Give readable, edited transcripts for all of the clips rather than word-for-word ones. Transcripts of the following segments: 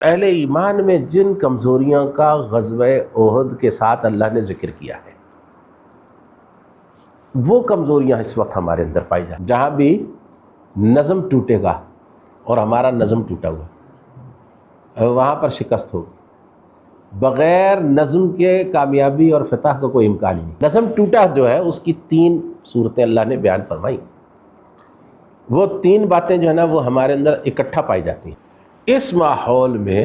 اہل ایمان میں جن کمزوریوں کا غزوہ احد کے ساتھ اللہ نے ذکر کیا ہے، وہ کمزوریاں اس وقت ہمارے اندر پائی جائیں۔ جہاں بھی نظم ٹوٹے گا اور ہمارا نظم ٹوٹا ہوا، وہاں پر شکست ہوگی۔ بغیر نظم کے کامیابی اور فتح کا کوئی امکان ہی نہیں۔ نظم ٹوٹا جو ہے اس کی 3 صورتیں اللہ نے بیان فرمائی۔ وہ 3 باتیں جو ہے نا وہ ہمارے اندر اکٹھا پائی جاتی ہیں۔ اس ماحول میں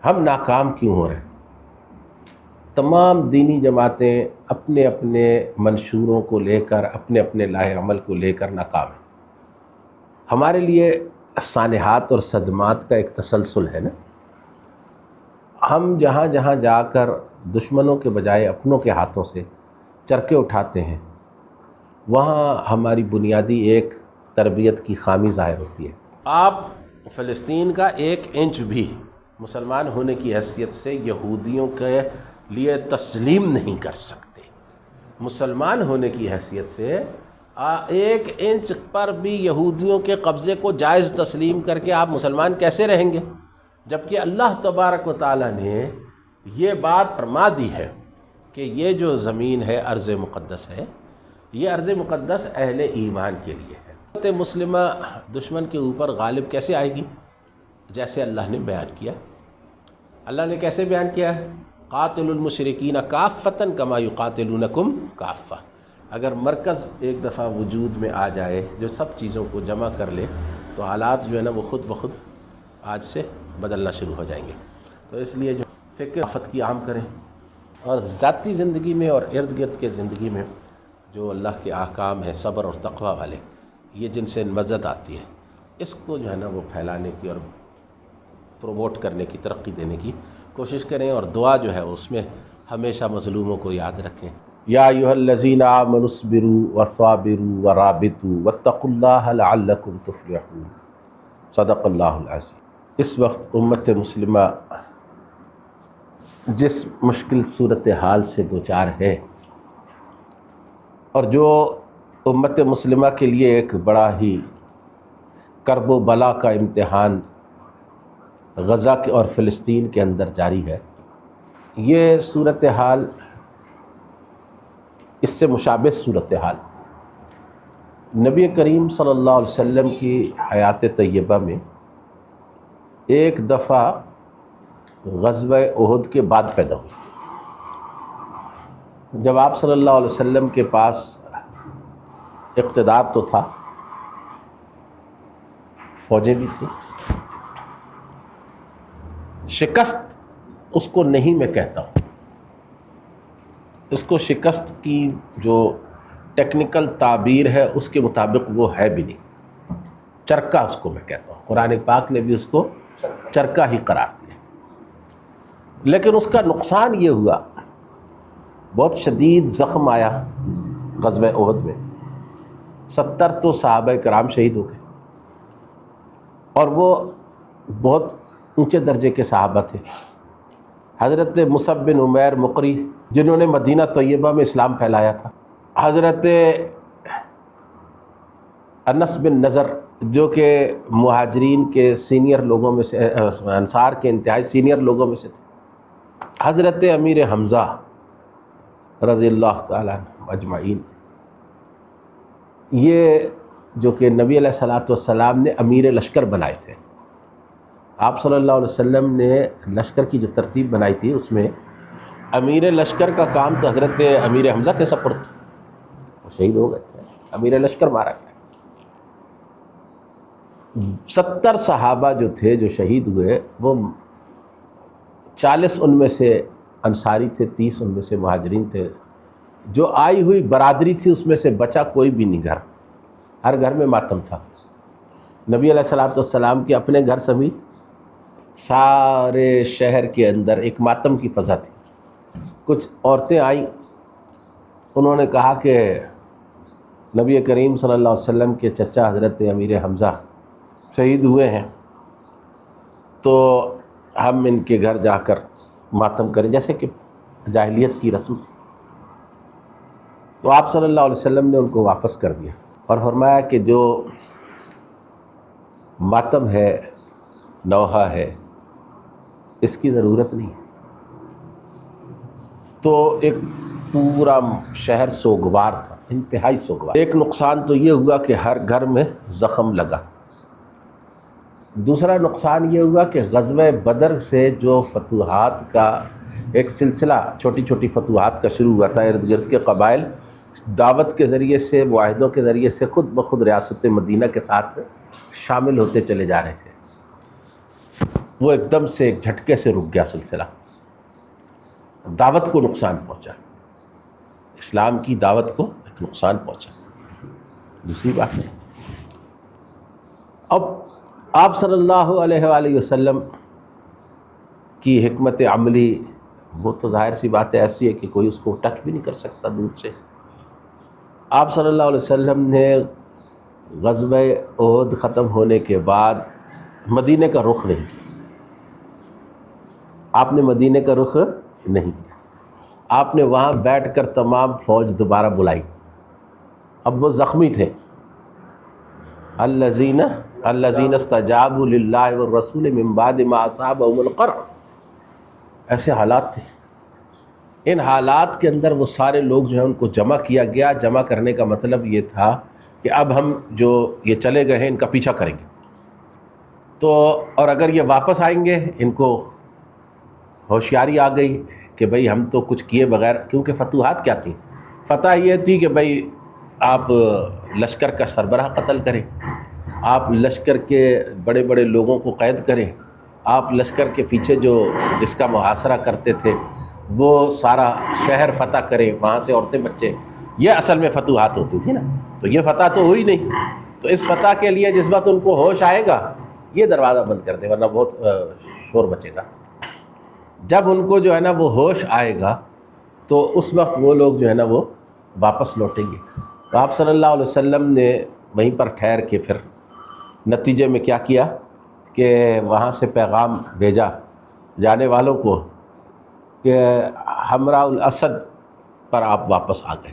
ہم ناکام کیوں ہو رہے ہیں؟ تمام دینی جماعتیں اپنے اپنے منشوروں کو لے کر، اپنے اپنے لاہ عمل کو لے کر ناکام ہیں۔ ہمارے لیے سانحات اور صدمات کا ایک تسلسل ہے نا۔ ہم جہاں جہاں جا کر دشمنوں کے بجائے اپنوں کے ہاتھوں سے چرکے اٹھاتے ہیں، وہاں ہماری بنیادی ایک تربیت کی خامی ظاہر ہوتی ہے۔ آپ فلسطین کا 1 انچ بھی مسلمان ہونے کی حیثیت سے یہودیوں کے لیے تسلیم نہیں کر سکتے۔ مسلمان ہونے کی حیثیت سے 1 انچ پر بھی یہودیوں کے قبضے کو جائز تسلیم کر کے آپ مسلمان کیسے رہیں گے؟ جبکہ اللہ تبارک و تعالیٰ نے یہ بات فرما دی ہے کہ یہ جو زمین ہے ارض مقدس ہے، یہ ارض مقدس اہل ایمان کے لیے ہے۔ امت مسلمہ دشمن کے اوپر غالب کیسے آئے گی؟ جیسے اللہ نے بیان کیا۔ اللہ نے کیسے بیان کیا ہے؟ قاتل المشرکین کافۃ کما یقاتلونکم کافہ۔ اگر مرکز ایک دفعہ وجود میں آ جائے جو سب چیزوں کو جمع کر لے تو حالات جو ہے نا وہ خود بخود آج سے بدلنا شروع ہو جائیں گے۔ تو اس لیے جو فکر آفت کی عام کریں، اور ذاتی زندگی میں اور ارد گرد کے زندگی میں جو اللہ کے احکام ہیں صبر اور تقوی والے، یہ جن سے مزت آتی ہے، اس کو جو ہے نا وہ پھیلانے کی اور پروموٹ کرنے کی، ترقی دینے کی کوشش کریں، اور دعا جو ہے اس میں ہمیشہ مظلوموں کو یاد رکھیں۔ یا ایھا الذین آمنوا اصبروا وصابروا ورابطوا واتقوا اللہ لعلکم تفلحون۔ صدق اللہ العظیم۔ اس وقت امت مسلمہ جس مشکل صورتحال سے دوچار ہے، اور جو امت مسلمہ کے لیے ایک بڑا ہی کرب و بلا کا امتحان غزہ اور فلسطین کے اندر جاری ہے، یہ صورتحال، اس سے مشابہ صورتحال نبی کریم صلی اللہ علیہ وسلم کی حیات طیبہ میں ایک دفعہ غزوہ احد کے بعد پیدا ہوئی، جب آپ صلی اللہ علیہ وسلم کے پاس اقتدار تو تھا، فوجیں بھی تھیں، شکست اس کو نہیں میں کہتا ہوں، اس کو شکست کی جو ٹیکنیکل تعبیر ہے اس کے مطابق وہ ہے بھی نہیں، چرکا اس کو میں کہتا ہوں۔ قرآن پاک نے بھی اس کو چرکا ہی قرار دیا، لیکن اس کا نقصان یہ ہوا، بہت شدید زخم آیا غزوہ احد میں، 70 تو صحابہ کرام شہید ہو گئے، اور وہ بہت اونچے درجے کے صحابہ تھے۔ حضرت مصعب بن عمیر مقری جنہوں نے مدینہ طیبہ میں اسلام پھیلایا تھا، حضرت انس بن نضر جو کہ مہاجرین کے سینئر لوگوں میں سے، انصار کے انتہائی سینئر لوگوں میں سے تھے، حضرت امیر حمزہ رضی اللہ تعالیٰ عنہ اجمعین، یہ جو کہ نبی علیہ الصلوۃ والسلام نے امیر لشکر بنائے تھے۔ آپ صلی اللہ علیہ وسلم نے لشکر کی جو ترتیب بنائی تھی اس میں امیر لشکر کا کام تو حضرت امیر حمزہ کے سپرد تھا، وہ شہید ہو گئے تھے، امیر لشکر مارا گیا۔ 70 صحابہ جو تھے جو شہید ہوئے، وہ 40 ان میں سے انصاری تھے، 30 ان میں سے مہاجرین تھے۔ جو آئی ہوئی برادری تھی اس میں سے بچا کوئی بھی نہیں گھر، ہر گھر میں ماتم تھا۔ نبی علیہ الصلوۃ والسلام کے اپنے گھر سمیت سارے شہر کے اندر ایک ماتم کی فضا تھی۔ کچھ عورتیں آئیں، انہوں نے کہا کہ نبی کریم صلی اللہ علیہ وسلم کے چچا حضرت امیر حمزہ شہید ہوئے ہیں، تو ہم ان کے گھر جا کر ماتم کریں، جیسے کہ جاہلیت کی رسم تھی۔ تو آپ صلی اللہ علیہ وسلم نے ان کو واپس کر دیا اور فرمایا کہ جو ماتم ہے، نوحہ ہے، اس کی ضرورت نہیں ہے۔ تو ایک پورا شہر سوگوار تھا، انتہائی سوگوار۔ ایک نقصان تو یہ ہوا کہ ہر گھر میں زخم لگا۔ دوسرا نقصان یہ ہوا کہ غزوہ بدر سے جو فتوحات کا ایک سلسلہ چھوٹی چھوٹی فتوحات کا شروع ہوا تھا، ارد گرد کے قبائل دعوت کے ذریعے سے، معاہدوں کے ذریعے سے خود بخود ریاست مدینہ کے ساتھ شامل ہوتے چلے جا رہے تھے، وہ ایک دم سے ایک جھٹکے سے رک گیا سلسلہ۔ دعوت کو نقصان پہنچا، اسلام کی دعوت کو ایک نقصان پہنچا۔ دوسری بات ہے، اب آپ صلی اللہ علیہ وآلہ وسلم کی حکمت عملی وہ تو ظاہر سی بات ہے ایسی ہے کہ کوئی اس کو ٹچ بھی نہیں کر سکتا دور سے۔ آپ صلی اللہ علیہ وسلم نے غزوہ احد ختم ہونے کے بعد مدینے کا رخ نہیں کیا، آپ نے مدینے کا رخ نہیں کیا، آپ نے وہاں بیٹھ کر تمام فوج دوبارہ بلائی۔ اب وہ زخمی تھے، الذین استجابوا للہ والرسول من بعد ما اصابهم القرح، ایسے حالات تھے۔ ان حالات کے اندر وہ سارے لوگ جو ہیں ان کو جمع کیا گیا۔ جمع کرنے کا مطلب یہ تھا کہ اب ہم جو یہ چلے گئے ہیں ان کا پیچھا کریں گے، تو اور اگر یہ واپس آئیں گے، ان کو ہوشیاری آ گئی کہ بھئی ہم تو کچھ کیے بغیر، کیونکہ فتوحات کیا تھیں؟ فتح یہ تھی کہ بھئی آپ لشکر کا سربراہ قتل کریں، آپ لشکر کے بڑے بڑے لوگوں کو قید کریں، آپ لشکر کے پیچھے جو جس کا محاصرہ کرتے تھے وہ سارا شہر فتح کریں، وہاں سے عورتیں بچے۔ یہ اصل میں فتوحات ہوتی تھی نا، تو یہ فتح تو ہوئی نہیں۔ تو اس فتح کے لیے جس وقت ان کو ہوش آئے گا، یہ دروازہ بند کر دیں ورنہ بہت شور بچے گا۔ جب ان کو جو ہے نا وہ ہوش آئے گا تو اس وقت وہ لوگ جو ہے نا وہ واپس لوٹیں گے۔ تو آپ صلی اللہ علیہ وسلم نے وہیں پر ٹھہر کے پھر نتیجے میں کیا کیا کہ وہاں سے پیغام بھیجا جانے والوں کو کہ حمراء الاسد پر آپ واپس آ گئے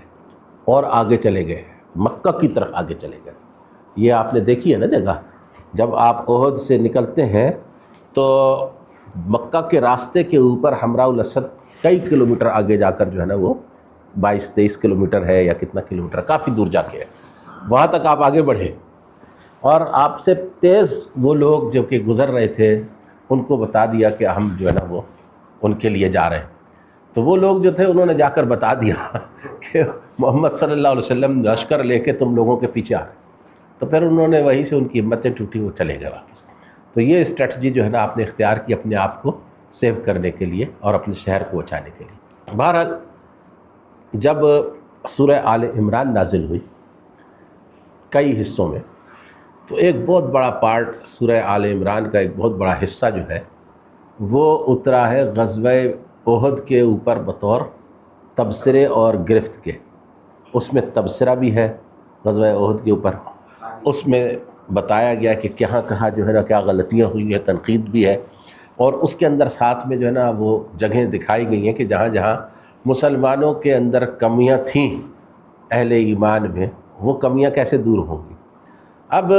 اور آگے چلے گئے، مکہ کی طرف آگے چلے گئے۔ یہ آپ نے دیکھی ہے نا جگہ، جب آپ احد سے نکلتے ہیں تو مکہ کے راستے کے اوپر حمراء الاسد کئی کلومیٹر آگے جا کر جو ہے نا وہ 22-23 کلومیٹر ہے یا کتنا کلومیٹر، کافی دور جا کے ہے، وہاں تک آپ آگے بڑھے اور آپ سے تیز وہ لوگ جو کہ گزر رہے تھے ان کو بتا دیا کہ ہم جو ہے نا وہ ان کے لیے جا رہے ہیں۔ تو وہ لوگ جو تھے انہوں نے جا کر بتا دیا کہ محمد صلی اللہ علیہ وسلم لشکر لے کے تم لوگوں کے پیچھے آ رہے ہیں۔ تو پھر انہوں نے وہیں سے ان کی ہمتیں ٹوٹی، وہ چلے گئے واپس۔ تو یہ اسٹریٹجی جو ہے نا آپ نے اختیار کی اپنے آپ کو سیو کرنے کے لیے اور اپنے شہر کو بچانے کے لیے۔ بہرحال جب سورہ آل عمران نازل ہوئی کئی حصوں میں، تو ایک بہت بڑا پارٹ سورہ آل عمران کا ایک بہت بڑا حصہ جو ہے وہ اترا ہے غزوہ احد کے اوپر بطور تبصرے اور گرفت کے۔ اس میں تبصرہ بھی ہے غزوہ احد کے اوپر، اس میں بتایا گیا کہ کہاں کہاں جو ہے نا کیا غلطیاں ہوئی ہیں، تنقید بھی ہے، اور اس کے اندر ساتھ میں جو ہے نا وہ جگہیں دکھائی گئی ہیں کہ جہاں جہاں مسلمانوں کے اندر کمیاں تھیں اہل ایمان میں، وہ کمیاں کیسے دور ہوں گی۔ اب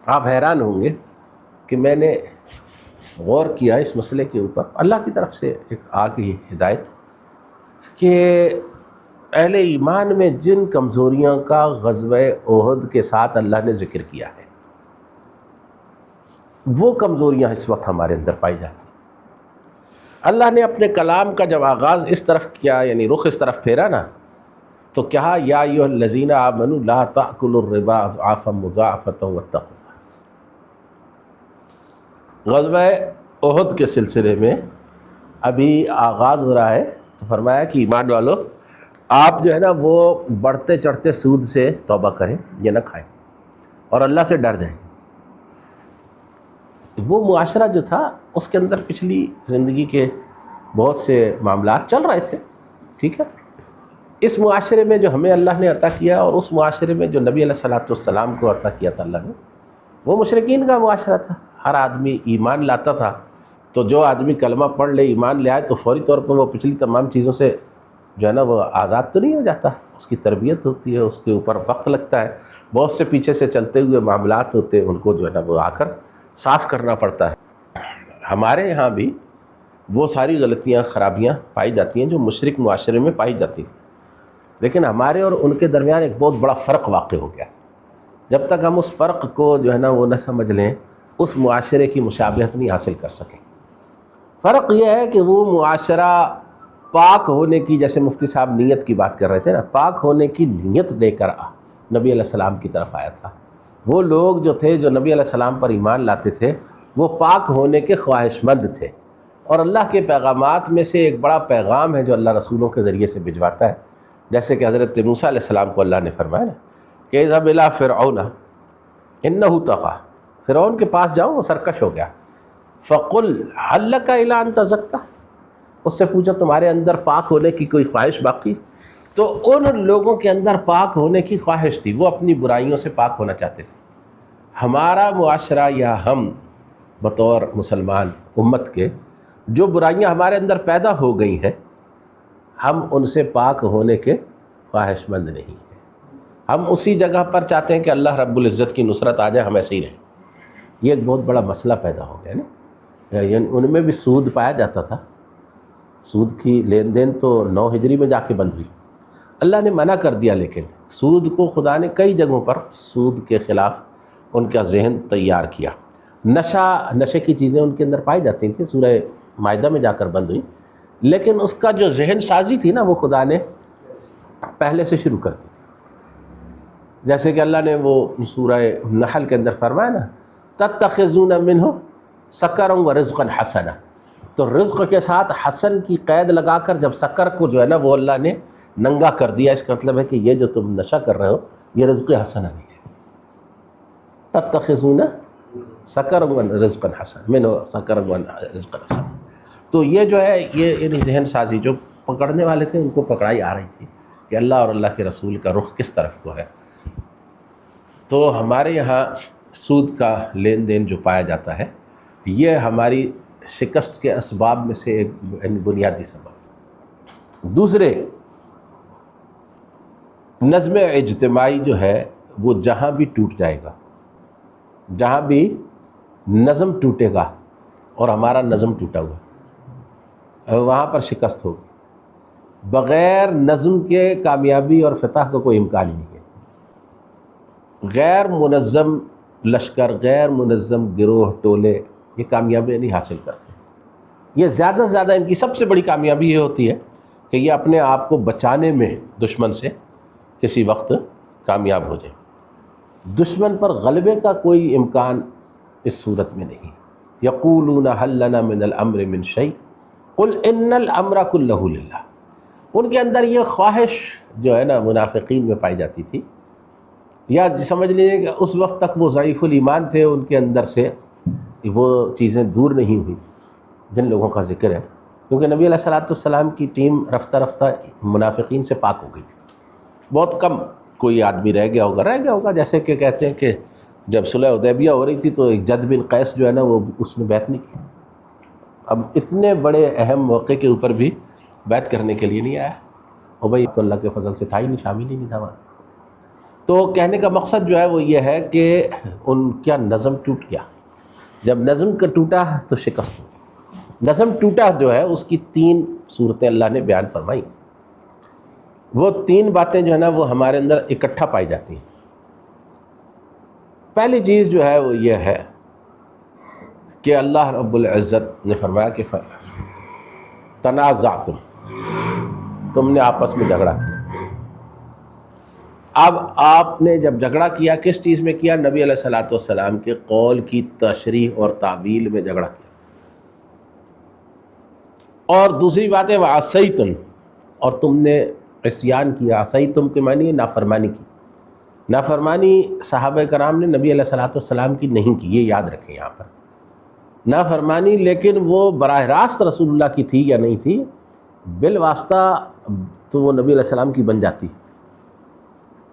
آپ حیران ہوں گے کہ میں نے غور کیا اس مسئلے کے اوپر، اللہ کی طرف سے ایک آ گئی ہدایت کہ اہل ایمان میں جن کمزوریوں کا غزوہ احد کے ساتھ اللہ نے ذکر کیا ہے، وہ کمزوریاں اس وقت ہمارے اندر پائی جاتی ہیں۔ اللہ نے اپنے کلام کا جب آغاز اس طرف کیا، یعنی رخ اس طرف پھیرا نا، تو کہا یا ایھا الذین آمنوا لا تأکلوا الربا اضعافا مضاعفۃ واتقوا اللہ۔ غزوہ احد کے سلسلے میں ابھی آغاز ہو رہا ہے، تو فرمایا کہ ایمان والو آپ جو ہے نا وہ بڑھتے چڑھتے سود سے توبہ کریں، یہ نہ کھائیں اور اللہ سے ڈر جائیں۔ وہ معاشرہ جو تھا اس کے اندر پچھلی زندگی کے بہت سے معاملات چل رہے تھے، ٹھیک ہے۔ اس معاشرے میں جو ہمیں اللہ نے عطا کیا اور اس معاشرے میں جو نبی علیہ السلام کو عطا کیا تھا اللہ نے، وہ مشرکین کا معاشرہ تھا۔ ہر آدمی ایمان لاتا تھا، تو جو آدمی کلمہ پڑھ لے، ایمان لے آئے، تو فوری طور پر وہ پچھلی تمام چیزوں سے جو ہے نا وہ آزاد تو نہیں ہو جاتا، اس کی تربیت ہوتی ہے، اس کے اوپر وقت لگتا ہے، بہت سے پیچھے سے چلتے ہوئے معاملات ہوتے ہیں، ان کو جو ہے نا وہ آ کر صاف کرنا پڑتا ہے۔ ہمارے یہاں بھی وہ ساری غلطیاں خرابیاں پائی جاتی ہیں جو مشرک معاشرے میں پائی جاتی تھیں، لیکن ہمارے اور ان کے درمیان ایک بہت بڑا فرق واقع ہو گیا۔ جب تک ہم اس فرق کو جو ہے نا وہ نہ سمجھ لیں، اس معاشرے کی مشابہت نہیں حاصل کر سکیں۔ فرق یہ ہے کہ وہ معاشرہ پاک ہونے کی، جیسے مفتی صاحب نیت کی بات کر رہے تھے نا، پاک ہونے کی نیت لے کر نبی علیہ السلام کی طرف آیا تھا۔ وہ لوگ جو تھے جو نبی علیہ السلام پر ایمان لاتے تھے وہ پاک ہونے کے خواہش مند تھے، اور اللہ کے پیغامات میں سے ایک بڑا پیغام ہے جو اللہ رسولوں کے ذریعے سے بھجواتا ہے، جیسے کہ حضرت موسیٰ علیہ السلام کو اللہ نے فرمایا نا کہ اذهب الى فرعون انه طغى، فرعون کے پاس جاؤ، وہ سرکش ہو گیا۔ فقل هل لك الى ان تزكى، اس سے پوچھا تمہارے اندر پاک ہونے کی کوئی خواہش باقی؟ تو ان لوگوں کے اندر پاک ہونے کی خواہش تھی، وہ اپنی برائیوں سے پاک ہونا چاہتے تھے۔ ہمارا معاشرہ یا ہم بطور مسلمان امت کے جو برائیاں ہمارے اندر پیدا ہو گئی ہیں، ہم ان سے پاک ہونے کے خواہش مند نہیں ہیں۔ ہم اسی جگہ پر چاہتے ہیں کہ اللہ رب العزت کی نصرت آ جائے، ہم ایسے ہی رہیں۔ یہ ایک بہت بڑا مسئلہ پیدا ہو گیا نا، یعنی ان میں بھی سود پایا جاتا تھا، سود کی لین دین تو 9 ہجری میں جا کے بند ہوئی، اللہ نے منع کر دیا، لیکن سود کو خدا نے کئی جگہوں پر سود کے خلاف ان کا ذہن تیار کیا۔ نشے کی چیزیں ان کے اندر پائی جاتی تھیں، سورہ مائدہ میں جا کر بند ہوئی، لیکن اس کا جو ذہن سازی تھی نا وہ خدا نے پہلے سے شروع کر دی تھی۔ جیسے کہ اللہ نے وہ سورہ نحل کے اندر فرمایا نا تتخذون منہ سکرا ورزقا حسنا، تو رزق کے ساتھ حسن کی قید لگا کر جب سکر کو جو ہے نا وہ اللہ نے ننگا کر دیا، اس کا مطلب ہے کہ یہ جو تم نشہ کر رہے ہو یہ رزق حسنہ نہیں ہے۔ تتخذون سکرا ورزقا حسنا منہ سکرا ورزقا حسنا، تو یہ جو ہے یہ ذہن سازی جو پکڑنے والے تھے ان کو پکڑائی آ رہی تھی کہ اللہ اور اللہ کے رسول کا رخ کس طرف کو ہے۔ تو ہمارے یہاں سود کا لین دین جو پایا جاتا ہے یہ ہماری شکست کے اسباب میں سے ایک بنیادی سبب۔ دوسرے، نظم اجتماعی جو ہے وہ جہاں بھی ٹوٹ جائے گا، جہاں بھی نظم ٹوٹے گا اور ہمارا نظم ٹوٹا ہوا، وہاں پر شکست ہوگی۔ بغیر نظم کے کامیابی اور فتح کا کوئی امکان نہیں ہے۔ غیر منظم لشکر، غیر منظم گروہ ٹولے یہ کامیابی نہیں حاصل کرتے۔ یہ زیادہ سے زیادہ ان کی سب سے بڑی کامیابی یہ ہوتی ہے کہ یہ اپنے آپ کو بچانے میں دشمن سے کسی وقت کامیاب ہو جائے۔ دشمن پر غلبے کا کوئی امکان اس صورت میں نہیں۔ یقولون هل لنا من الامر من شیء قل ان الامر كله للہ، ان کے اندر یہ خواہش جو ہے نا منافقین میں پائی جاتی تھی، یا سمجھ لیجیے کہ اس وقت تک وہ ضعیف الایمان تھے، ان کے اندر سے وہ چیزیں دور نہیں ہوئی جن لوگوں کا ذکر ہے، کیونکہ نبی علیہ السلام کی ٹیم رفتہ رفتہ منافقین سے پاک ہو گئی تھی۔ بہت کم کوئی آدمی رہ گیا ہوگا، جیسے کہ کہتے ہیں کہ جب صلح حدیبیہ ہو رہی تھی تو ایک جد بن قیس جو ہے نا وہ اس نے بیعت نہیں کی۔ اب اتنے بڑے اہم موقع کے اوپر بھی بیعت کرنے کے لیے نہیں آیا، اور بھائی تو اللہ کے فضل سے تھا ہی نہیں، شامل ہی نہیں تھا وہاں۔ تو کہنے کا مقصد جو ہے وہ یہ ہے کہ ان کا نظم ٹوٹ گیا۔ جب نظم کا ٹوٹا تو شکست ہوئی۔ نظم ٹوٹا جو ہے اس کی 3 صورتیں اللہ نے بیان فرمائی۔ وہ 3 باتیں جو ہے نا وہ ہمارے اندر اکٹھا پائی جاتی ہیں۔ پہلی چیز جو ہے وہ یہ ہے کہ اللہ رب العزت نے فرمایا کہ تنازعتم، تم نے آپس میں جھگڑا کیا۔ اب آپ نے جب جھگڑا کیا کس چیز میں کیا؟ نبی علیہ السلام کے قول کی تشریح اور تعویل میں جھگڑا کیا۔ اور دوسری بات ہے وعصیتم، اور تم نے عصیان کیا۔ عصیتم کے معنی ہے نافرمانی کی۔ نافرمانی صحابہ کرام نے نبی علیہ السلام کی نہیں کی، یہ یاد رکھیں یہاں پر نافرمانی، لیکن وہ براہ راست رسول اللہ کی تھی یا نہیں تھی، بالواسطہ تو وہ نبی علیہ السلام کی بن جاتی،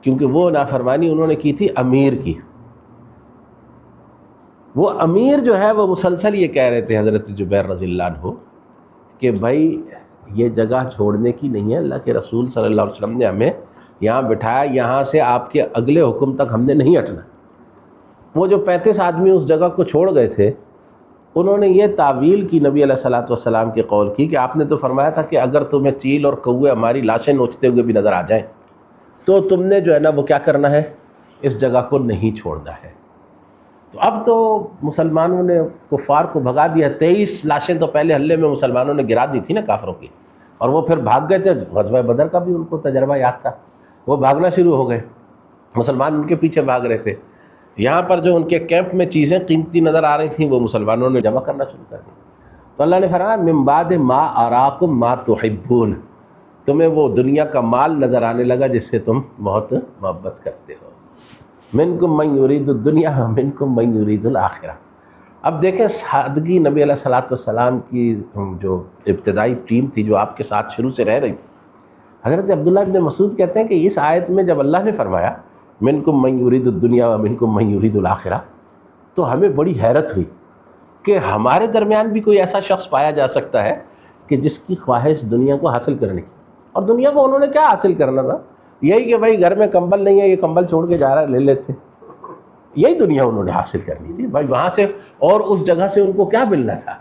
کیونکہ وہ نافرمانی انہوں نے کی تھی امیر کی۔ وہ امیر جو ہے وہ مسلسل یہ کہہ رہے تھے حضرت جبیر رضی اللہ عنہ کہ بھائی یہ جگہ چھوڑنے کی نہیں ہے، اللہ کے رسول صلی اللہ علیہ وسلم نے ہمیں یہاں بٹھایا، یہاں سے آپ کے اگلے حکم تک ہم نے نہیں ہٹنا۔ وہ جو 35 آدمی اس جگہ کو چھوڑ گئے تھے انہوں نے یہ تعویل کی نبی علیہ الصلوۃ والسلام کے قول کی کہ آپ نے تو فرمایا تھا کہ اگر تمہیں چیل اور کوے ہماری لاشیں نوچتے ہوئے بھی نظر آ جائیں تو تم نے جو ہے نا وہ کیا کرنا ہے، اس جگہ کو نہیں چھوڑنا ہے۔ تو اب تو مسلمانوں نے کفار کو بھگا دیا، 23 لاشیں تو پہلے حملے میں مسلمانوں نے گرا دی تھی نا کافروں کی، اور وہ پھر بھاگ گئے تھے۔ غزوہ بدر کا بھی ان کو تجربہ یاد تھا، وہ بھاگنا شروع ہو گئے، مسلمان ان کے پیچھے بھاگ رہے تھے۔ یہاں پر جو ان کے کیمپ میں چیزیں قیمتی نظر آ رہی تھیں وہ مسلمانوں نے جمع کرنا شروع کر دی۔ تو اللہ نے فرمایا من بعد ما اراکم ما تحبون، تمہیں وہ دنیا کا مال نظر آنے لگا جس سے تم بہت محبت کرتے ہو۔ منکم من یرید الدنیا منکم من یرید الآخرہ۔ اب دیکھیں سادگی نبی علیہ الصلوۃ والسلام کی جو ابتدائی ٹیم تھی جو آپ کے ساتھ شروع سے رہ رہی تھی۔ حضرت عبداللہ ابن مسعود کہتے ہیں کہ اس آیت میں جب اللہ نے فرمایا منکم من یرید الدنیا ومنکم من یرید الآخرہ، تو ہمیں بڑی حیرت ہوئی کہ ہمارے درمیان بھی کوئی ایسا شخص پایا جا سکتا ہے کہ جس کی خواہش دنیا کو حاصل کرنے کی، اور دنیا کو انہوں نے کیا حاصل کرنا تھا؟ یہی کہ بھائی گھر میں کمبل نہیں ہے، یہ کمبل چھوڑ کے جا رہا ہے لے لیتے، یہی دنیا انہوں نے حاصل کرنی تھی بھائی وہاں سے، اور اس جگہ سے ان کو کیا ملنا تھا؟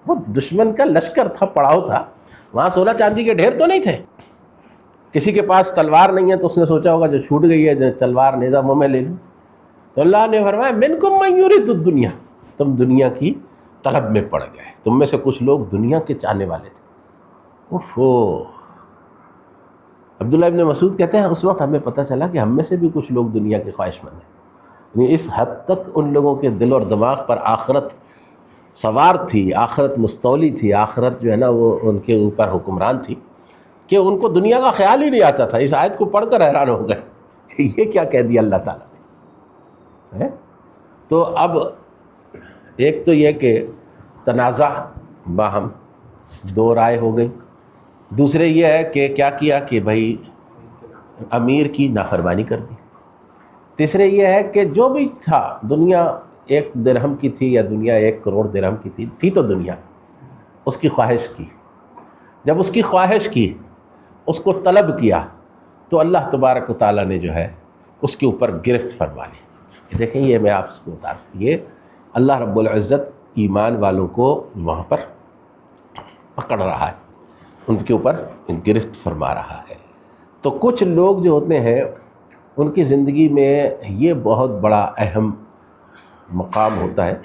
وہ دشمن کا لشکر تھا، پڑاؤ تھا، وہاں سونا چاندی کے ڈھیر تو نہیں تھے۔ کسی کے پاس تلوار نہیں ہے تو اس نے سوچا ہوگا جو چھوٹ گئی ہے جو تلوار نیزہ منہ میں لے لوں۔ تو اللہ نے فرمایا منکم من یرید الدنیا، تم دنیا کی طلب میں پڑ گئے، تم میں سے کچھ لوگ دنیا کے چاہنے والے تھے۔ عبداللہ ابن مسعود کہتے ہیں اس وقت ہمیں پتہ چلا کہ ہم میں سے بھی کچھ لوگ دنیا کے خواہش مند ہیں، یعنی اس حد تک ان لوگوں کے دل اور دماغ پر آخرت سوار تھی، آخرت مستولی تھی، آخرت جو ہے نا وہ ان کے اوپر حکمران تھی کہ ان کو دنیا کا خیال ہی نہیں آتا تھا۔ اس آیت کو پڑھ کر حیران ہو گئے کہ یہ کیا کہہ دیا اللہ تعالیٰ نے۔ تو اب ایک تو یہ کہ تنازع باہم دو رائے ہو گئی، دوسرے یہ ہے کہ کیا کیا کہ بھائی امیر کی نافرمانی کر دی، تیسرے یہ ہے کہ جو بھی تھا دنیا 1 درہم کی تھی یا دنیا 1 کروڑ درہم کی تھی تو دنیا اس کی خواہش کی، جب اس کی خواہش کی اس کو طلب کیا تو اللہ تبارک و تعالیٰ نے جو ہے اس کے اوپر گرفت فرما لی۔ دیکھیں یہ میں آپ کو بتا رہا ہوں، یہ اللہ رب العزت ایمان والوں کو وہاں پر پکڑ رہا ہے، ان کے اوپر گرفت فرما رہا ہے۔ تو کچھ لوگ جو ہوتے ہیں ان کی زندگی میں یہ بہت بڑا اہم مقام ہوتا ہے،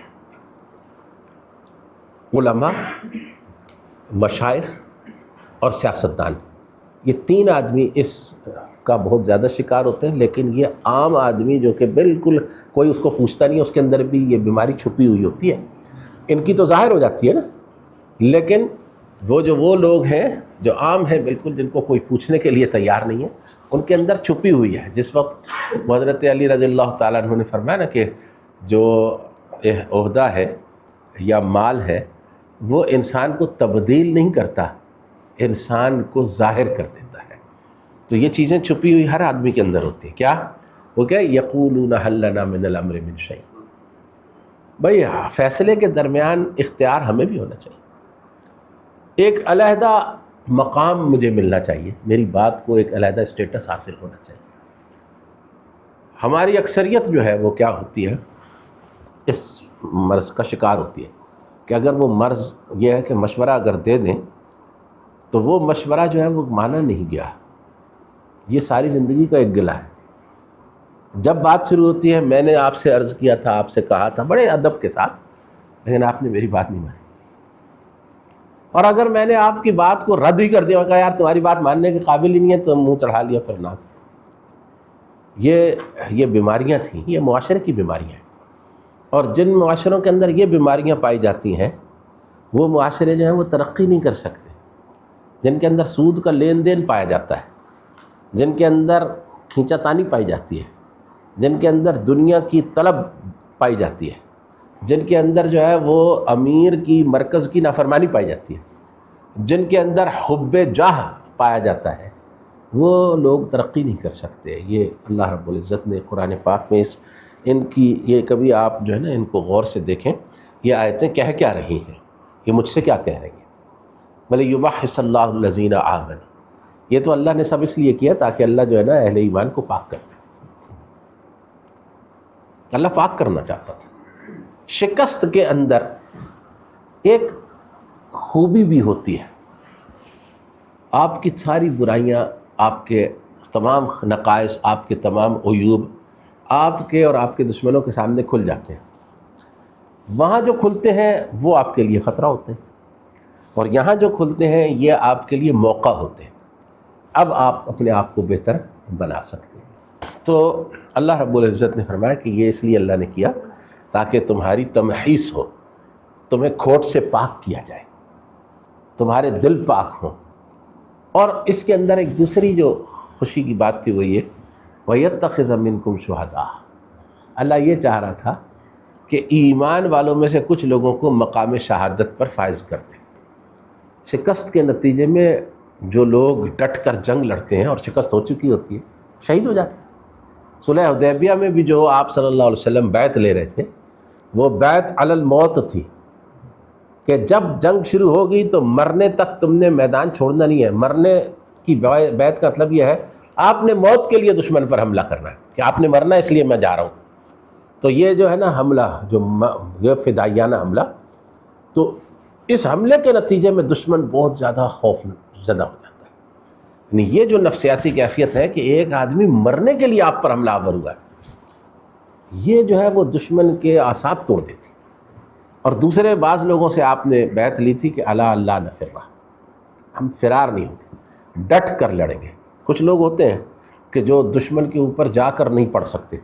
علماء، مشائخ اور سیاستدان، یہ 3 آدمی اس کا بہت زیادہ شکار ہوتے ہیں۔ لیکن یہ عام آدمی جو کہ بالکل کوئی اس کو پوچھتا نہیں، اس کے اندر بھی یہ بیماری چھپی ہوئی ہوتی ہے، ان کی تو ظاہر ہو جاتی ہے نا، لیکن وہ لوگ ہیں جو عام ہیں بالکل، جن کو کوئی پوچھنے کے لیے تیار نہیں ہے، ان کے اندر چھپی ہوئی ہے۔ جس وقت حضرت علی رضی اللہ تعالیٰ عنہ نے فرمایا نا کہ جو عہدہ ہے یا مال ہے وہ انسان کو تبدیل نہیں کرتا، انسان کو ظاہر کر دیتا ہے۔ تو یہ چیزیں چھپی ہوئی ہر آدمی کے اندر ہوتی ہیں۔ کیا وہ کیا یقولون حل لنا من الامر من شیء، بھائی فیصلے کے درمیان اختیار ہمیں بھی ہونا چاہیے، ایک علیحدہ مقام مجھے ملنا چاہیے، میری بات کو ایک علیحدہ اسٹیٹس حاصل ہونا چاہیے۔ ہماری اکثریت جو ہے وہ کیا ہوتی ہے، اس مرض کا شکار ہوتی ہے کہ اگر وہ مرض یہ ہے کہ مشورہ اگر دے دیں تو وہ مشورہ جو ہے وہ مانا نہیں گیا، یہ ساری زندگی کا ایک گلہ ہے۔ جب بات شروع ہوتی ہے میں نے آپ سے عرض کیا تھا، آپ سے کہا تھا بڑے ادب کے ساتھ، لیکن آپ نے میری بات نہیں مانی، اور اگر میں نے آپ کی بات کو رد ہی کر دیا اور کہا یار تمہاری بات ماننے کے قابل ہی نہیں ہے تو منہ چڑھا لیا پھر نہ، یہ بیماریاں تھیں، یہ معاشرے کی بیماریاں ہیں۔ اور جن معاشروں کے اندر یہ بیماریاں پائی جاتی ہیں وہ معاشرے جو ہیں وہ ترقی نہیں کر سکتے، جن کے اندر سود کا لین دین پایا جاتا ہے، جن کے اندر کھینچا تانی پائی جاتی ہے، جن کے اندر دنیا کی طلب پائی جاتی ہے، جن کے اندر جو ہے وہ امیر کی مرکز کی نافرمانی پائی جاتی ہے، جن کے اندر حب جاہ پایا جاتا ہے، وہ لوگ ترقی نہیں کر سکتے۔ یہ اللہ رب العزت نے قرآن پاک میں ان کی یہ کبھی آپ جو ہے نا ان کو غور سے دیکھیں، یہ آیتیں کہہ کیا رہی ہیں، یہ مجھ سے کیا کہہ رہی ہیں۔ بھلے یبحث اللہ الذین آمنوا، یہ تو اللہ نے سب اس لیے کیا تاکہ اللہ جو ہے نا اہل ایمان کو پاک کرے، اللہ پاک کرنا چاہتا تھا۔ شکست کے اندر ایک خوبی بھی ہوتی ہے، آپ کی ساری برائیاں، آپ کے تمام نقائص، آپ کے تمام عیوب آپ کے اور آپ کے دشمنوں کے سامنے کھل جاتے ہیں۔ وہاں جو کھلتے ہیں وہ آپ کے لیے خطرہ ہوتے ہیں، اور یہاں جو کھلتے ہیں یہ آپ کے لیے موقع ہوتے ہیں۔ اب آپ اپنے آپ کو بہتر بنا سکتے ہیں۔ تو اللہ رب العزت نے فرمایا کہ یہ اس لیے اللہ نے کیا تاکہ تمہاری تمحیص ہو، تمہیں کھوٹ سے پاک کیا جائے، تمہارے دل پاک ہوں۔ اور اس کے اندر ایک دوسری جو خوشی کی بات تھی وہ یہ وَيَتَّخِذَ مِنْكُمْ شُهَدَاءَ، اللہ یہ چاہ رہا تھا کہ ایمان والوں میں سے کچھ لوگوں کو مقام شہادت پر فائز کر دے۔ شکست کے نتیجے میں جو لوگ ڈٹ کر جنگ لڑتے ہیں اور شکست ہو چکی ہوتی ہے شہید ہو جاتے ہیں۔ صلح حدیبیہ میں بھی جو آپ صلی اللہ علیہ وسلم بیعت لے رہے تھے وہ بیعت علی الموت تھی کہ جب جنگ شروع ہوگی تو مرنے تک تم نے میدان چھوڑنا نہیں ہے۔ مرنے کی بیعت کا مطلب یہ ہے آپ نے موت کے لیے دشمن پر حملہ کرنا ہے کہ آپ نے مرنا ہے اس لیے میں جا رہا ہوں۔ تو یہ جو ہے نا حملہ، یہ فدائیانہ حملہ، تو اس حملے کے نتیجے میں دشمن بہت زیادہ خوف زدہ ہو جاتا ہے۔ یعنی یہ جو نفسیاتی کیفیت ہے کہ ایک آدمی مرنے کے لیے آپ پر حملہ آور ہوا ہے، یہ جو ہے وہ دشمن کے اعصاب توڑ دیتی۔ اور دوسرے بعض لوگوں سے آپ نے بیعت لی تھی کہ اللہ نفر، ہم فرار نہیں ہوں گے، ڈٹ کر لڑیں گے۔ کچھ لوگ ہوتے ہیں کہ جو دشمن کے اوپر جا کر نہیں پڑ سکتے،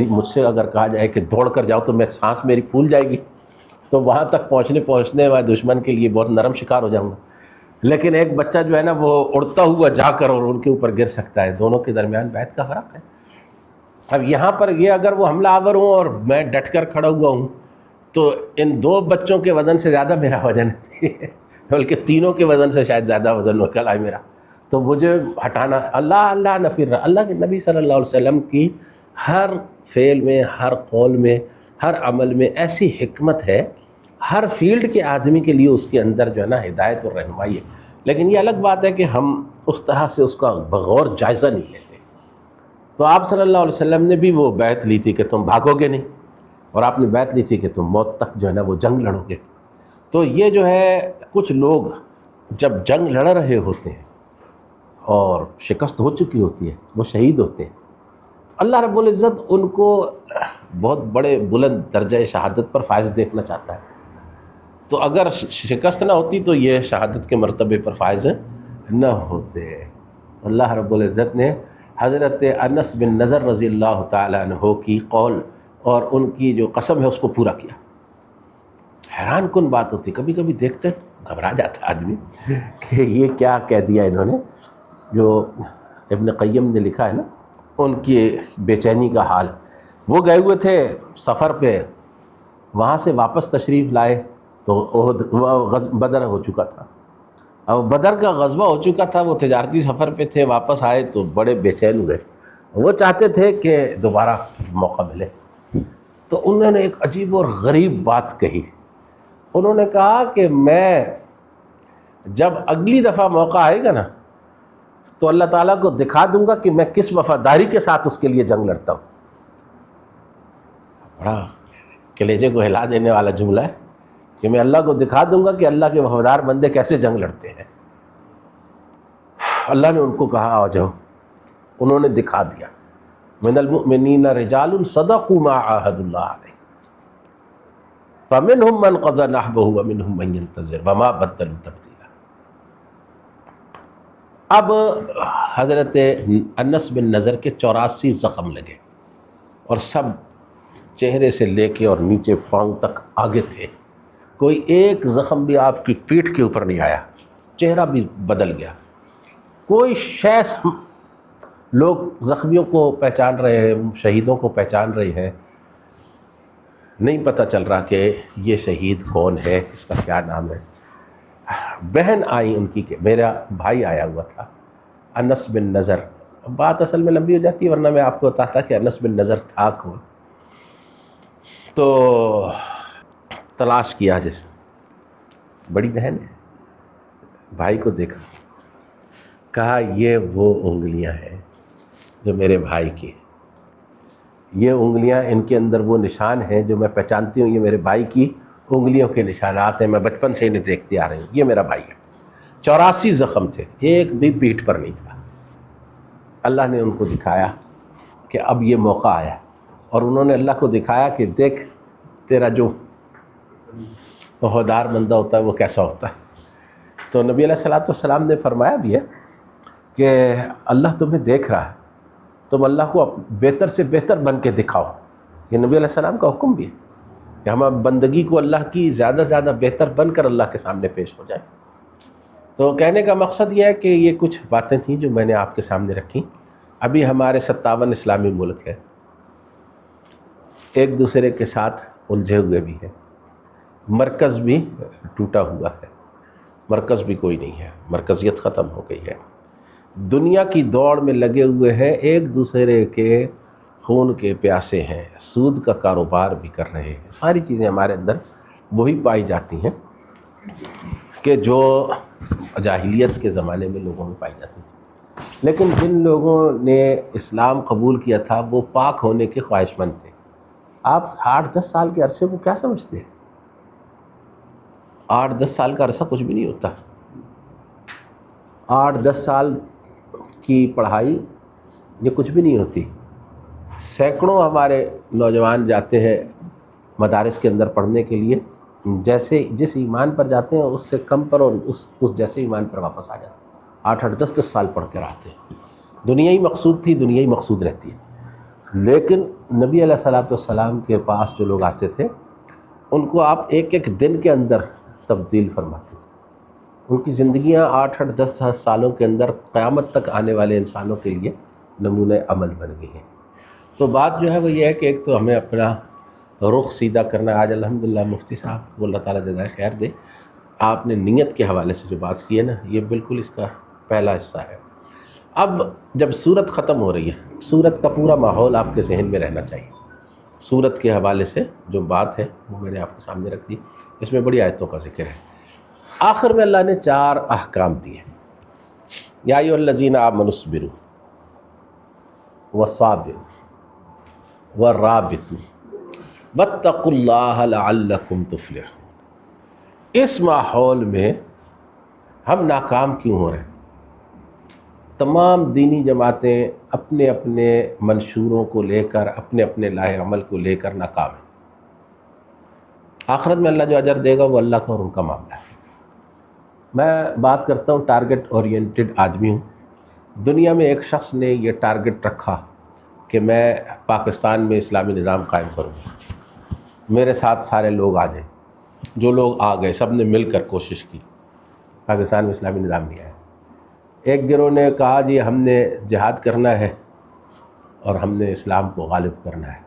مجھ سے اگر کہا جائے کہ دوڑ کر جاؤ تو سانس میری پھول جائے گی، تو وہاں تک پہنچنے میں دشمن کے لیے بہت نرم شکار ہو جاؤں گا۔ لیکن ایک بچہ جو ہے نا وہ اڑتا ہوا جا کر اور ان کے اوپر گر سکتا ہے۔ دونوں کے درمیان بیعت کا فرق ہے۔ اب یہاں پر یہ اگر وہ حملہ آور ہوں اور میں ڈٹ کر کھڑا ہوا ہوں تو ان دو بچوں کے وزن سے زیادہ میرا وزن ہے، بلکہ تینوں کے وزن سے شاید زیادہ وزن نکل آئے میرا، تو مجھے ہٹانا۔ اللہ نفر، اللہ کے نبی صلی اللہ علیہ وسلم کی ہر فعل میں، ہر قول میں، ہر عمل میں ایسی حکمت ہے، ہر فیلڈ کے آدمی کے لیے اس کے اندر جو ہے نا ہدایت اور رہنمائی ہے۔ لیکن یہ الگ بات ہے کہ ہم اس طرح سے اس کا بغور جائزہ نہیں لیتے۔ تو آپ صلی اللہ علیہ وسلم نے بھی وہ بیعت لی تھی کہ تم بھاگو گے نہیں، اور آپ نے بیعت لی تھی کہ تم موت تک جو ہے نا وہ جنگ لڑو گے۔ تو یہ جو ہے کچھ لوگ جب جنگ لڑ رہے ہوتے ہیں اور شکست ہو چکی ہوتی ہے وہ شہید ہوتے ہیں، اللہ رب العزت ان کو بہت بڑے بلند درجہ شہادت پر فائز دیکھنا چاہتا ہے۔ تو اگر شکست نہ ہوتی تو یہ شہادت کے مرتبے پر فائز نہ ہوتے۔ اللہ رب العزت نے حضرت انس بن نضر رضی اللہ تعالیٰ عنہ کی قول اور ان کی جو قسم ہے اس کو پورا کیا۔ حیران کن بات ہوتی، کبھی کبھی دیکھتے گھبرا جاتا آدمی کہ یہ کیا کہہ دیا انہوں نے۔ جو ابن قیم نے لکھا ہے نا ان کی بے چینی کا حال، وہ گئے ہوئے تھے سفر پہ، وہاں سے واپس تشریف لائے تو بدر ہو چکا تھا۔ اب بدر کا غزوہ ہو چکا تھا، وہ تجارتی سفر پہ تھے، واپس آئے تو بڑے بے چین ہوئے، وہ چاہتے تھے کہ دوبارہ موقع ملے۔ تو انہوں نے ایک عجیب اور غریب بات کہی، انہوں نے کہا کہ میں جب اگلی دفعہ موقع آئے گا نا تو اللہ تعالیٰ کو دکھا دوں گا کہ میں کس وفاداری کے ساتھ اس کے لیے جنگ لڑتا ہوں۔ بڑا کلیجے کو ہلا دینے والا جملہ ہے کہ میں اللہ کو دکھا دوں گا کہ اللہ کے وفادار بندے کیسے جنگ لڑتے ہیں۔ اللہ نے ان کو کہا آ جاؤ، انہوں نے دکھا دیا۔ من المؤمنین رجال صدقوا ما عاهدوا اللہ علیہ فمنهم من قضى نحبه ومنهم من ينتظر وما بدلوا تبدیلا۔ اب حضرت انس بن نضر کے 84 زخم لگے اور سب چہرے سے لے کے اور نیچے پاؤں تک آگے تھے، کوئی ایک زخم بھی آپ کی پیٹھ کے اوپر نہیں آیا، چہرہ بھی بدل گیا، کوئی شیش۔ لوگ زخمیوں کو پہچان رہے ہیں، شہیدوں کو پہچان رہے ہیں، نہیں پتہ چل رہا کہ یہ شہید کون ہے، اس کا کیا نام ہے۔ بہن آئی ان کی کہ میرا بھائی آیا ہوا تھا انس بن نضر۔ بات اصل میں لمبی ہو جاتی ہے ورنہ میں آپ کو بتاتا کہ انس بن نضر تھا کون۔ تو تلاش کیا، جیسے بڑی بہن ہے، بھائی کو دیکھا، کہا یہ وہ انگلیاں ہیں جو میرے بھائی کی، یہ انگلیاں، ان کے اندر وہ نشان ہیں جو میں پہچانتی ہوں، یہ میرے بھائی کی انگلیوں کے نشانات ہیں، میں بچپن سے انہیں دیکھتے آ رہی ہوں، یہ میرا بھائی ہے۔ 84 زخم تھے، ایک بھی پیٹھ پر نہیں تھا۔ اللہ نے ان کو دکھایا کہ اب یہ موقع آیا، اور انہوں نے اللہ کو دکھایا کہ دیکھ تیرا جو وفادار بندہ ہوتا ہے وہ کیسا ہوتا ہے۔ تو نبی علیہ الصلوۃ والسلام نے فرمایا بھی ہے کہ اللہ تمہیں دیکھ رہا ہے، تم اللہ کو بہتر سے بہتر بن کے دکھاؤ۔ یہ نبی علیہ السلام کا حکم بھی ہے کہ ہم بندگی کو اللہ کی زیادہ سے زیادہ بہتر بن کر اللہ کے سامنے پیش ہو جائیں۔ تو کہنے کا مقصد یہ ہے کہ یہ کچھ باتیں تھیں جو میں نے آپ کے سامنے رکھی۔ ابھی ہمارے 57 اسلامی ملک ہے، ایک دوسرے کے ساتھ الجھے ہوئے بھی ہیں، مرکز بھی ٹوٹا ہوا ہے، مرکز بھی کوئی نہیں ہے، مرکزیت ختم ہو گئی ہے، دنیا کی دوڑ میں لگے ہوئے ہیں، ایک دوسرے کے خون کے پیاسے ہیں، سود کا کاروبار بھی کر رہے ہیں۔ ساری چیزیں ہمارے اندر وہی پائی جاتی ہیں کہ جو جاہلیت کے زمانے میں لوگوں میں پائی جاتی تھی، لیکن جن لوگوں نے اسلام قبول کیا تھا وہ پاک ہونے کے خواہش مند تھے۔ آپ 8-10 سال کے عرصے کو کیا سمجھتے ہیں؟ 8-10 سال کا عرصہ کچھ بھی نہیں ہوتا۔ 8-10 سال کی پڑھائی یہ کچھ بھی نہیں ہوتی۔ سینکڑوں ہمارے نوجوان جاتے ہیں مدارس کے اندر پڑھنے کے لیے، جیسے جس ایمان پر جاتے ہیں اس سے کم پر اور اس جیسے ایمان پر واپس آ جاتے ہیں۔ 8-8 10 سال پڑھ کر آتے ہیں۔ دنیا ہی مقصود تھی، دنیا ہی مقصود رہتی ہے۔ لیکن نبی علیہ الصلوۃ والسلام کے پاس جو لوگ آتے تھے ان کو آپ ایک ایک دن کے اندر تبدیل فرماتے تھے۔ ان کی زندگیاں 8-8 10 سالوں کے اندر قیامت تک آنے والے انسانوں کے لیے نمونۂ عمل بن گئی ہیں۔ تو بات جو ہے وہ یہ ہے کہ ایک تو ہمیں اپنا رخ سیدھا کرنا ہے۔ آج الحمدللہ مفتی صاحب کو اللہ تعالیٰ جزائے خیر دے، آپ نے نیت کے حوالے سے جو بات کی ہے نا، یہ بالکل اس کا پہلا حصہ ہے۔ اب جب سورت ختم ہو رہی ہے، سورت کا پورا ماحول آپ کے ذہن میں رہنا چاہیے۔ سورت کے حوالے سے جو بات ہے وہ میں نے آپ کے سامنے رکھ دی، اس میں بڑی آیتوں کا ذکر ہے۔ آخر میں اللہ نے 4 احکام دیے۔ یا ایھا الذین آمنوا اصبروا وصابروا ورابطوا واتقوا اللہ لعلکم تفلحون۔ اس ماحول میں ہم ناکام کیوں ہو رہے ہیں؟ تمام دینی جماعتیں اپنے اپنے منشوروں کو لے کر، اپنے اپنے لاہ عمل کو لے کر ناکام ہیں۔ آخرت میں اللہ جو اجر دے گا وہ اللہ کا اور ان کا معاملہ ہے۔ میں بات کرتا ہوں ٹارگٹ اورینٹڈ آدمی ہوں۔ دنیا میں ایک شخص نے یہ ٹارگٹ رکھا کہ میں پاکستان میں اسلامی نظام قائم کروں، میرے ساتھ سارے لوگ آ جائیں۔ جو لوگ آ گئے سب نے مل کر کوشش کی، پاکستان میں اسلامی نظام نہیں آیا۔ ایک گروہ نے کہا جی ہم نے جہاد کرنا ہے اور ہم نے اسلام کو غالب کرنا ہے۔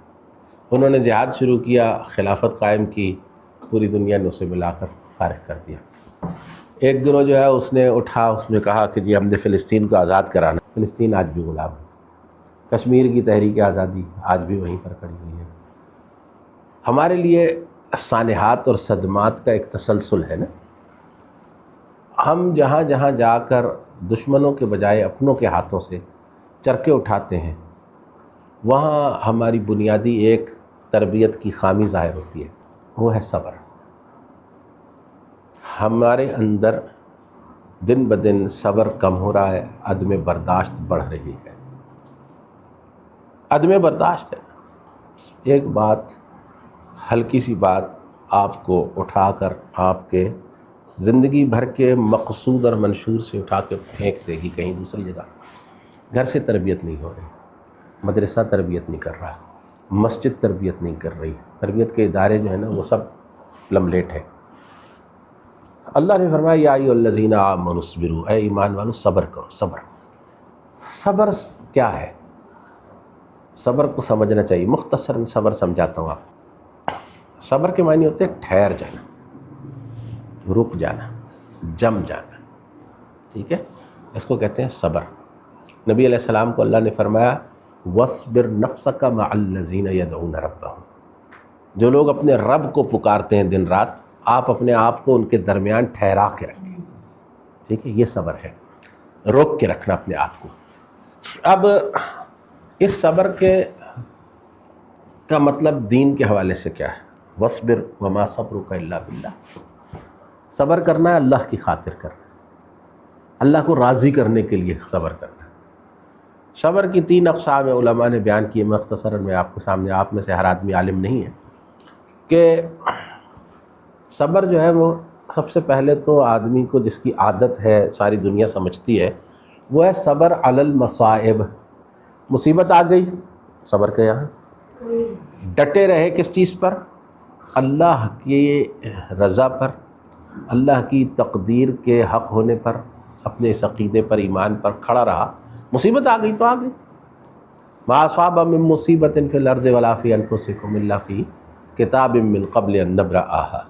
انہوں نے جہاد شروع کیا، خلافت قائم کی، پوری دنیا نے اسے ملا کر فارغ کر دیا۔ ایک گروہ جو ہے اس نے اٹھا، اس نے کہا کہ جی ہم نے فلسطین کو آزاد کرانا۔ فلسطین آج بھی غلام ہے۔ کشمیر کی تحریک آزادی آج بھی وہیں پر کھڑی ہوئی ہے۔ ہمارے لیے سانحات اور صدمات کا ایک تسلسل ہے نا۔ ہم جہاں جہاں جا کر دشمنوں کے بجائے اپنوں کے ہاتھوں سے چرکے اٹھاتے ہیں، وہاں ہماری بنیادی ایک تربیت کی خامی ظاہر ہوتی ہے، وہ ہے صبر۔ ہمارے اندر دن بدن صبر کم ہو رہا ہے، عدم برداشت بڑھ رہی ہے۔ عدم برداشت ہے، ایک بات، ہلکی سی بات آپ کو اٹھا کر آپ کے زندگی بھر کے مقصود اور منشور سے اٹھا کے پھینک دے گی کہیں دوسری جگہ۔ گھر سے تربیت نہیں ہو رہی، مدرسہ تربیت نہیں کر رہا، مسجد تربیت نہیں کر رہی، تربیت کے ادارے جو ہیں نا وہ سب لملیٹ ہیں۔ اللہ نے فرمایا یا ایھا الذین آمنوا اصبروا، اے ایمان والو صبر کرو۔ صبر، صبر کیا ہے؟ صبر کو سمجھنا چاہیے۔ مختصراً صبر سمجھاتا ہوں آپ۔ صبر کے معنی ہوتے ہیں ٹھہر جانا، رک جانا، جم جانا، ٹھیک ہے، اس کو کہتے ہیں صبر۔ نبی علیہ السلام کو اللہ نے فرمایا وَاصْبِرْ نَفْسَكَ مَعَ الَّذِينَ يَدْعُونَ رَبَّهُمْ۔ جو لوگ اپنے رب کو پکارتے ہیں دن رات، آپ اپنے آپ کو ان کے درمیان ٹھہرا کے رکھیں، ٹھیک ہے، یہ صبر ہے، روک کے رکھنا اپنے آپ کو۔ اب اس صبر کا مطلب دین کے حوالے سے کیا ہے؟ وصبر وما صبرک الا باللہ، صبر کرنا ہے اللہ کی خاطر کرنا، اللہ کو راضی کرنے کے لیے صبر کرنا۔ صبر کی 3 اقسام علماء نے بیان کی، مختصراً میں آپ کے سامنے، آپ میں سے ہر آدمی عالم نہیں ہے، کہ صبر جو ہے وہ سب سے پہلے تو آدمی کو جس کی عادت ہے، ساری دنیا سمجھتی ہے، وہ ہے صبر علی المصائب۔ مصیبت آ گئی، صبر کے یہاں ڈٹے رہے کس چیز پر؟ اللہ کی رضا پر، اللہ کی تقدیر کے حق ہونے پر، اپنے اس عقیدے پر، ایمان پر کھڑا رہا۔ مصیبت آ گئی تو آ گئی۔ ما اصاب من مصیبت فی الارض ولا فی انفسکم الا فی کتاب من قبل ان نبرأھا،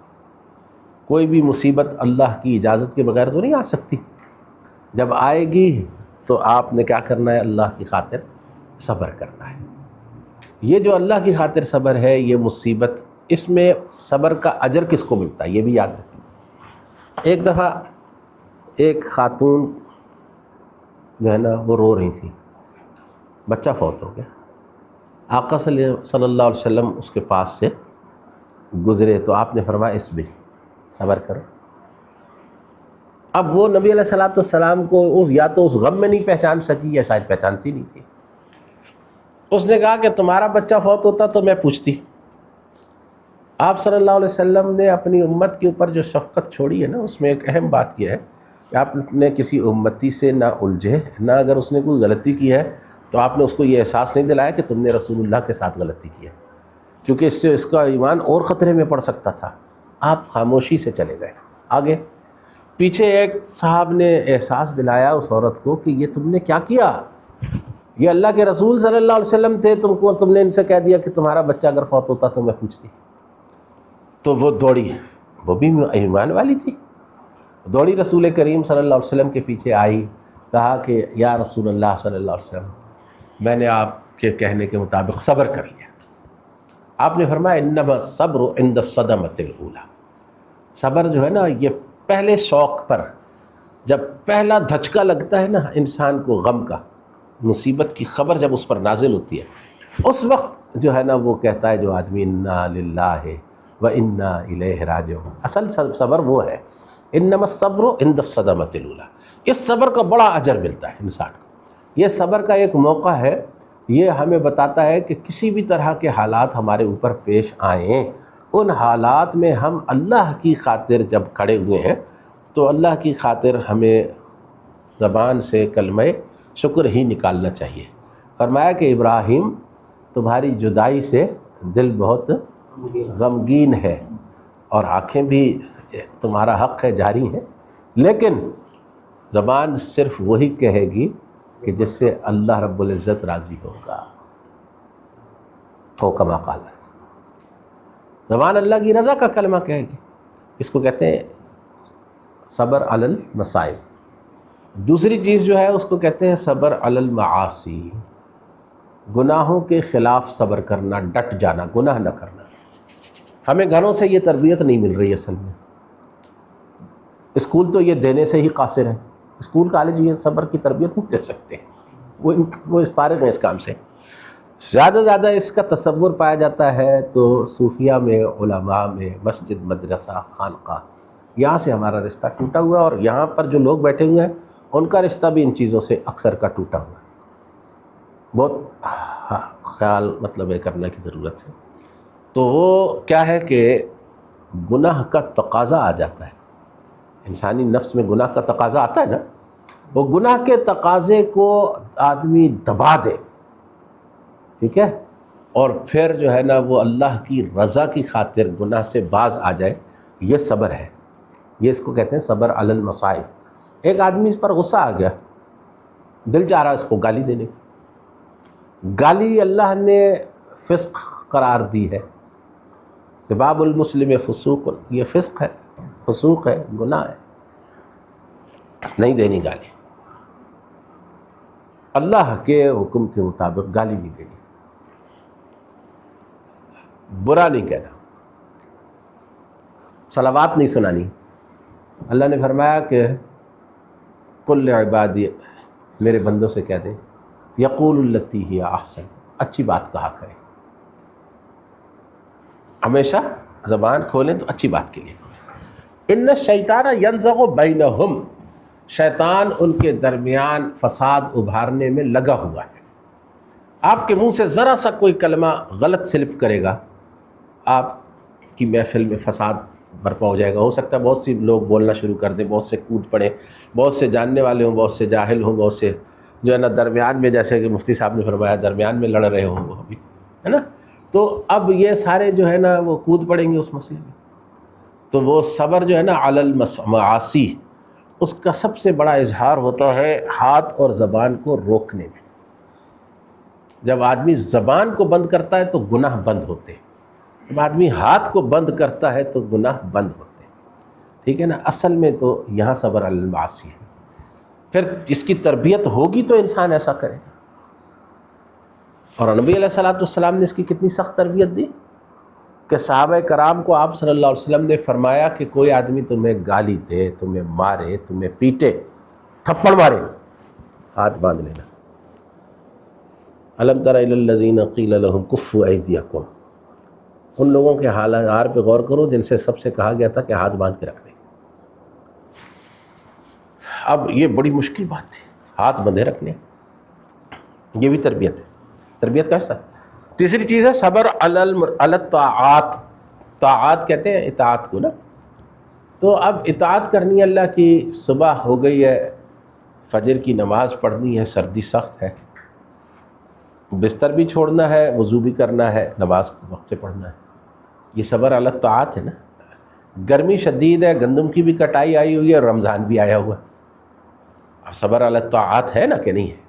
کوئی بھی مصیبت اللہ کی اجازت کے بغیر تو نہیں آ سکتی، جب آئے گی تو آپ نے کیا کرنا ہے؟ اللہ کی خاطر صبر کرنا ہے۔ یہ جو اللہ کی خاطر صبر ہے، یہ مصیبت، اس میں صبر کا اجر کس کو ملتا ہے یہ بھی یاد رکھیں۔ ایک دفعہ ایک خاتون جو ہے نا وہ رو رہی تھی، بچہ فوت ہو گیا، آقا صلی اللہ علیہ وسلم اس کے پاس سے گزرے تو آپ نے فرمایا اس بھی صبر کرو۔ اب وہ نبی علیہ السلام کو یا تو اس غم میں نہیں پہچان سکی یا شاید پہچانتی نہیں تھی۔ اس نے کہا کہ تمہارا بچہ فوت ہوتا تو میں پوچھتی۔ آپ صلی اللہ علیہ وسلم نے اپنی امت کے اوپر جو شفقت چھوڑی ہے نا، اس میں ایک اہم بات یہ ہے کہ آپ نے کسی امتی سے نہ الجھے، نہ اگر اس نے کوئی غلطی کی ہے تو آپ نے اس کو یہ احساس نہیں دلایا کہ تم نے رسول اللہ کے ساتھ غلطی کی ہے، کیونکہ اس سے اس کا ایمان اور خطرے میں پڑ سکتا تھا۔ آپ خاموشی سے چلے گئے آگے۔ پیچھے ایک صاحب نے احساس دلایا اس عورت کو کہ یہ تم نے کیا کیا، یہ اللہ کے رسول صلی اللہ علیہ وسلم تھے، تم نے ان سے کہہ دیا کہ تمہارا بچہ اگر فوت ہوتا تو میں پوچھتی۔ تو وہ دوڑی، وہ بھی ایمان والی تھی، دوڑی رسول کریم صلی اللہ علیہ وسلم کے پیچھے آئی، کہا کہ یا رسول اللہ صلی اللہ علیہ وسلم، میں نے آپ کے کہنے کے مطابق صبر کر لیا۔ آپ نے فرمایا انما الصبر عند الصدمۃ الاولی، صبر جو ہے نا یہ پہلے شوق پر، جب پہلا دھچکا لگتا ہے نا انسان کو غم کا، مصیبت کی خبر جب اس پر نازل ہوتی ہے، اس وقت جو ہے نا وہ کہتا ہے جو آدمی انا للہ و انا الیہ راجعون۔ اصل صبر وہ ہے، انما الصبر عند الصدمۃ الاولی، اس صبر کا بڑا اجر ملتا ہے انسان کو۔ یہ صبر کا ایک موقع ہے، یہ ہمیں بتاتا ہے کہ کسی بھی طرح کے حالات ہمارے اوپر پیش آئیں، ان حالات میں ہم اللہ کی خاطر جب کھڑے ہوئے ہیں تو اللہ کی خاطر ہمیں زبان سے کلمہ شکر ہی نکالنا چاہیے۔ فرمایا کہ ابراہیم تمہاری جدائی سے دل بہت غمگین ہے اور آنکھیں بھی تمہارا حق ہے جاری ہیں، لیکن زبان صرف وہی کہے گی کہ جس سے اللہ رب العزت راضی ہوگا، تو کما قال، زبان اللہ کی رضا کا کلمہ کہے گی۔ اس کو کہتے ہیں صبر علی المصائب۔ دوسری چیز جو ہے اس کو کہتے ہیں صبر علی المعاصی، گناہوں کے خلاف صبر کرنا، ڈٹ جانا، گناہ نہ کرنا۔ ہمیں گھروں سے یہ تربیت نہیں مل رہی اصل میں، اسکول تو یہ دینے سے ہی قاصر ہے، اسکول کالج یہ صبر کی تربیت نہیں دے سکتے، وہ اس فارغ ہیں اس کام سے۔ زیادہ زیادہ اس کا تصور پایا جاتا ہے تو صوفیہ میں، علماء میں، مسجد، مدرسہ، خانقاہ، یہاں سے ہمارا رشتہ ٹوٹا ہوا ہے، اور یہاں پر جو لوگ بیٹھے ہوئے ہیں ان کا رشتہ بھی ان چیزوں سے اکثر کا ٹوٹا ہوا ہے۔ بہت خیال مطلب یہ کرنے کی ضرورت ہے۔ تو وہ کیا ہے کہ گناہ کا تقاضا آ جاتا ہے، انسانی نفس میں گناہ کا تقاضا آتا ہے نا، وہ گناہ کے تقاضے کو آدمی دبا دے، ٹھیک ہے، اور پھر جو ہے نا وہ اللہ کی رضا کی خاطر گناہ سے باز آ جائے، یہ صبر ہے۔ یہ اس کو کہتے ہیں صبر علی المصائب۔ ایک آدمی اس پر غصہ آ گیا، دل چاہ رہا اس کو گالی دینے کی، گالی اللہ نے فسق قرار دی ہے، سباب المسلم فسوق، یہ فسق ہے، فسوق ہے، گناہ ہے، نہیں دینی گالی، اللہ کے حکم کے مطابق گالی نہیں دینی، برا نہیں کہنا، صلوات نہیں سنانی۔ اللہ نے فرمایا کہ قل لعبادی، میرے بندوں سے کہہ دیں، یقول التی ہی احسن، اچھی بات کہا کریں، ہمیشہ زبان کھولیں تو اچھی بات کے لیے کھولیں۔ ان الشیطان ینزغ بینہم، شیطان ان کے درمیان فساد ابھارنے میں لگا ہوا ہے۔ آپ کے منہ سے ذرا سا کوئی کلمہ غلط سلپ کرے گا، آپ کی محفل میں فساد برپا ہو جائے گا۔ ہو سکتا ہے بہت سی لوگ بولنا شروع کر دیں، بہت سے کود پڑیں، بہت سے جاننے والے ہوں، بہت سے جاہل ہوں، بہت سے جو ہے نا درمیان میں، جیسے کہ مفتی صاحب نے فرمایا درمیان میں لڑ رہے ہوں وہ ابھی، ہے نا۔ تو اب یہ سارے جو ہے نا وہ کود پڑیں گے اس مسئلے میں۔ تو وہ صبر جو ہے نا علی المعاصی، اس کا سب سے بڑا اظہار ہوتا ہے ہاتھ اور زبان کو روکنے میں۔ جب آدمی زبان کو بند کرتا ہے تو گناہ بند ہوتے ہیں، جب آدمی ہاتھ کو بند کرتا ہے تو گناہ بند ہوتے ہیں، ٹھیک ہے نا۔ اصل میں تو یہاں صبر علی المعاصی ہے۔ پھر اس کی تربیت ہوگی تو انسان ایسا کرے گا۔ اور نبی علیہ الصلوۃ والسلام نے اس کی کتنی سخت تربیت دی کہ صحابہ کرام کو آپ صلی اللہ علیہ وسلم نے فرمایا کہ کوئی آدمی تمہیں گالی دے، تمہیں مارے، تمہیں پیٹے، تھپڑ مارے، ہاتھ باندھ لینا۔ الم تر الی الذین قیل لهم کفوا ایدیکم، ان لوگوں کے حال پہ غور کرو جن سے سب سے کہا گیا تھا کہ ہاتھ باندھ کے رکھنے۔ اب یہ بڑی مشکل بات تھی، ہاتھ بندھے رکھنے، یہ بھی تربیت ہے، تربیت کا حصہ۔ تیسری چیز ہے صبر علی الطاعات، طاعات کہتے ہیں اطاعت کو نا۔ تو اب اطاعت کرنی ہے اللہ کی، صبح ہو گئی ہے، فجر کی نماز پڑھنی ہے، سردی سخت ہے، بستر بھی چھوڑنا ہے، وضو بھی کرنا ہے، نماز وقت سے پڑھنا ہے، یہ صبر علی الطاعات ہے نا۔ گرمی شدید ہے، گندم کی بھی کٹائی آئی ہوئی ہے اور رمضان بھی آیا ہوا ہے، اب صبر علی الطاعات ہے نا کہ نہیں ہے؟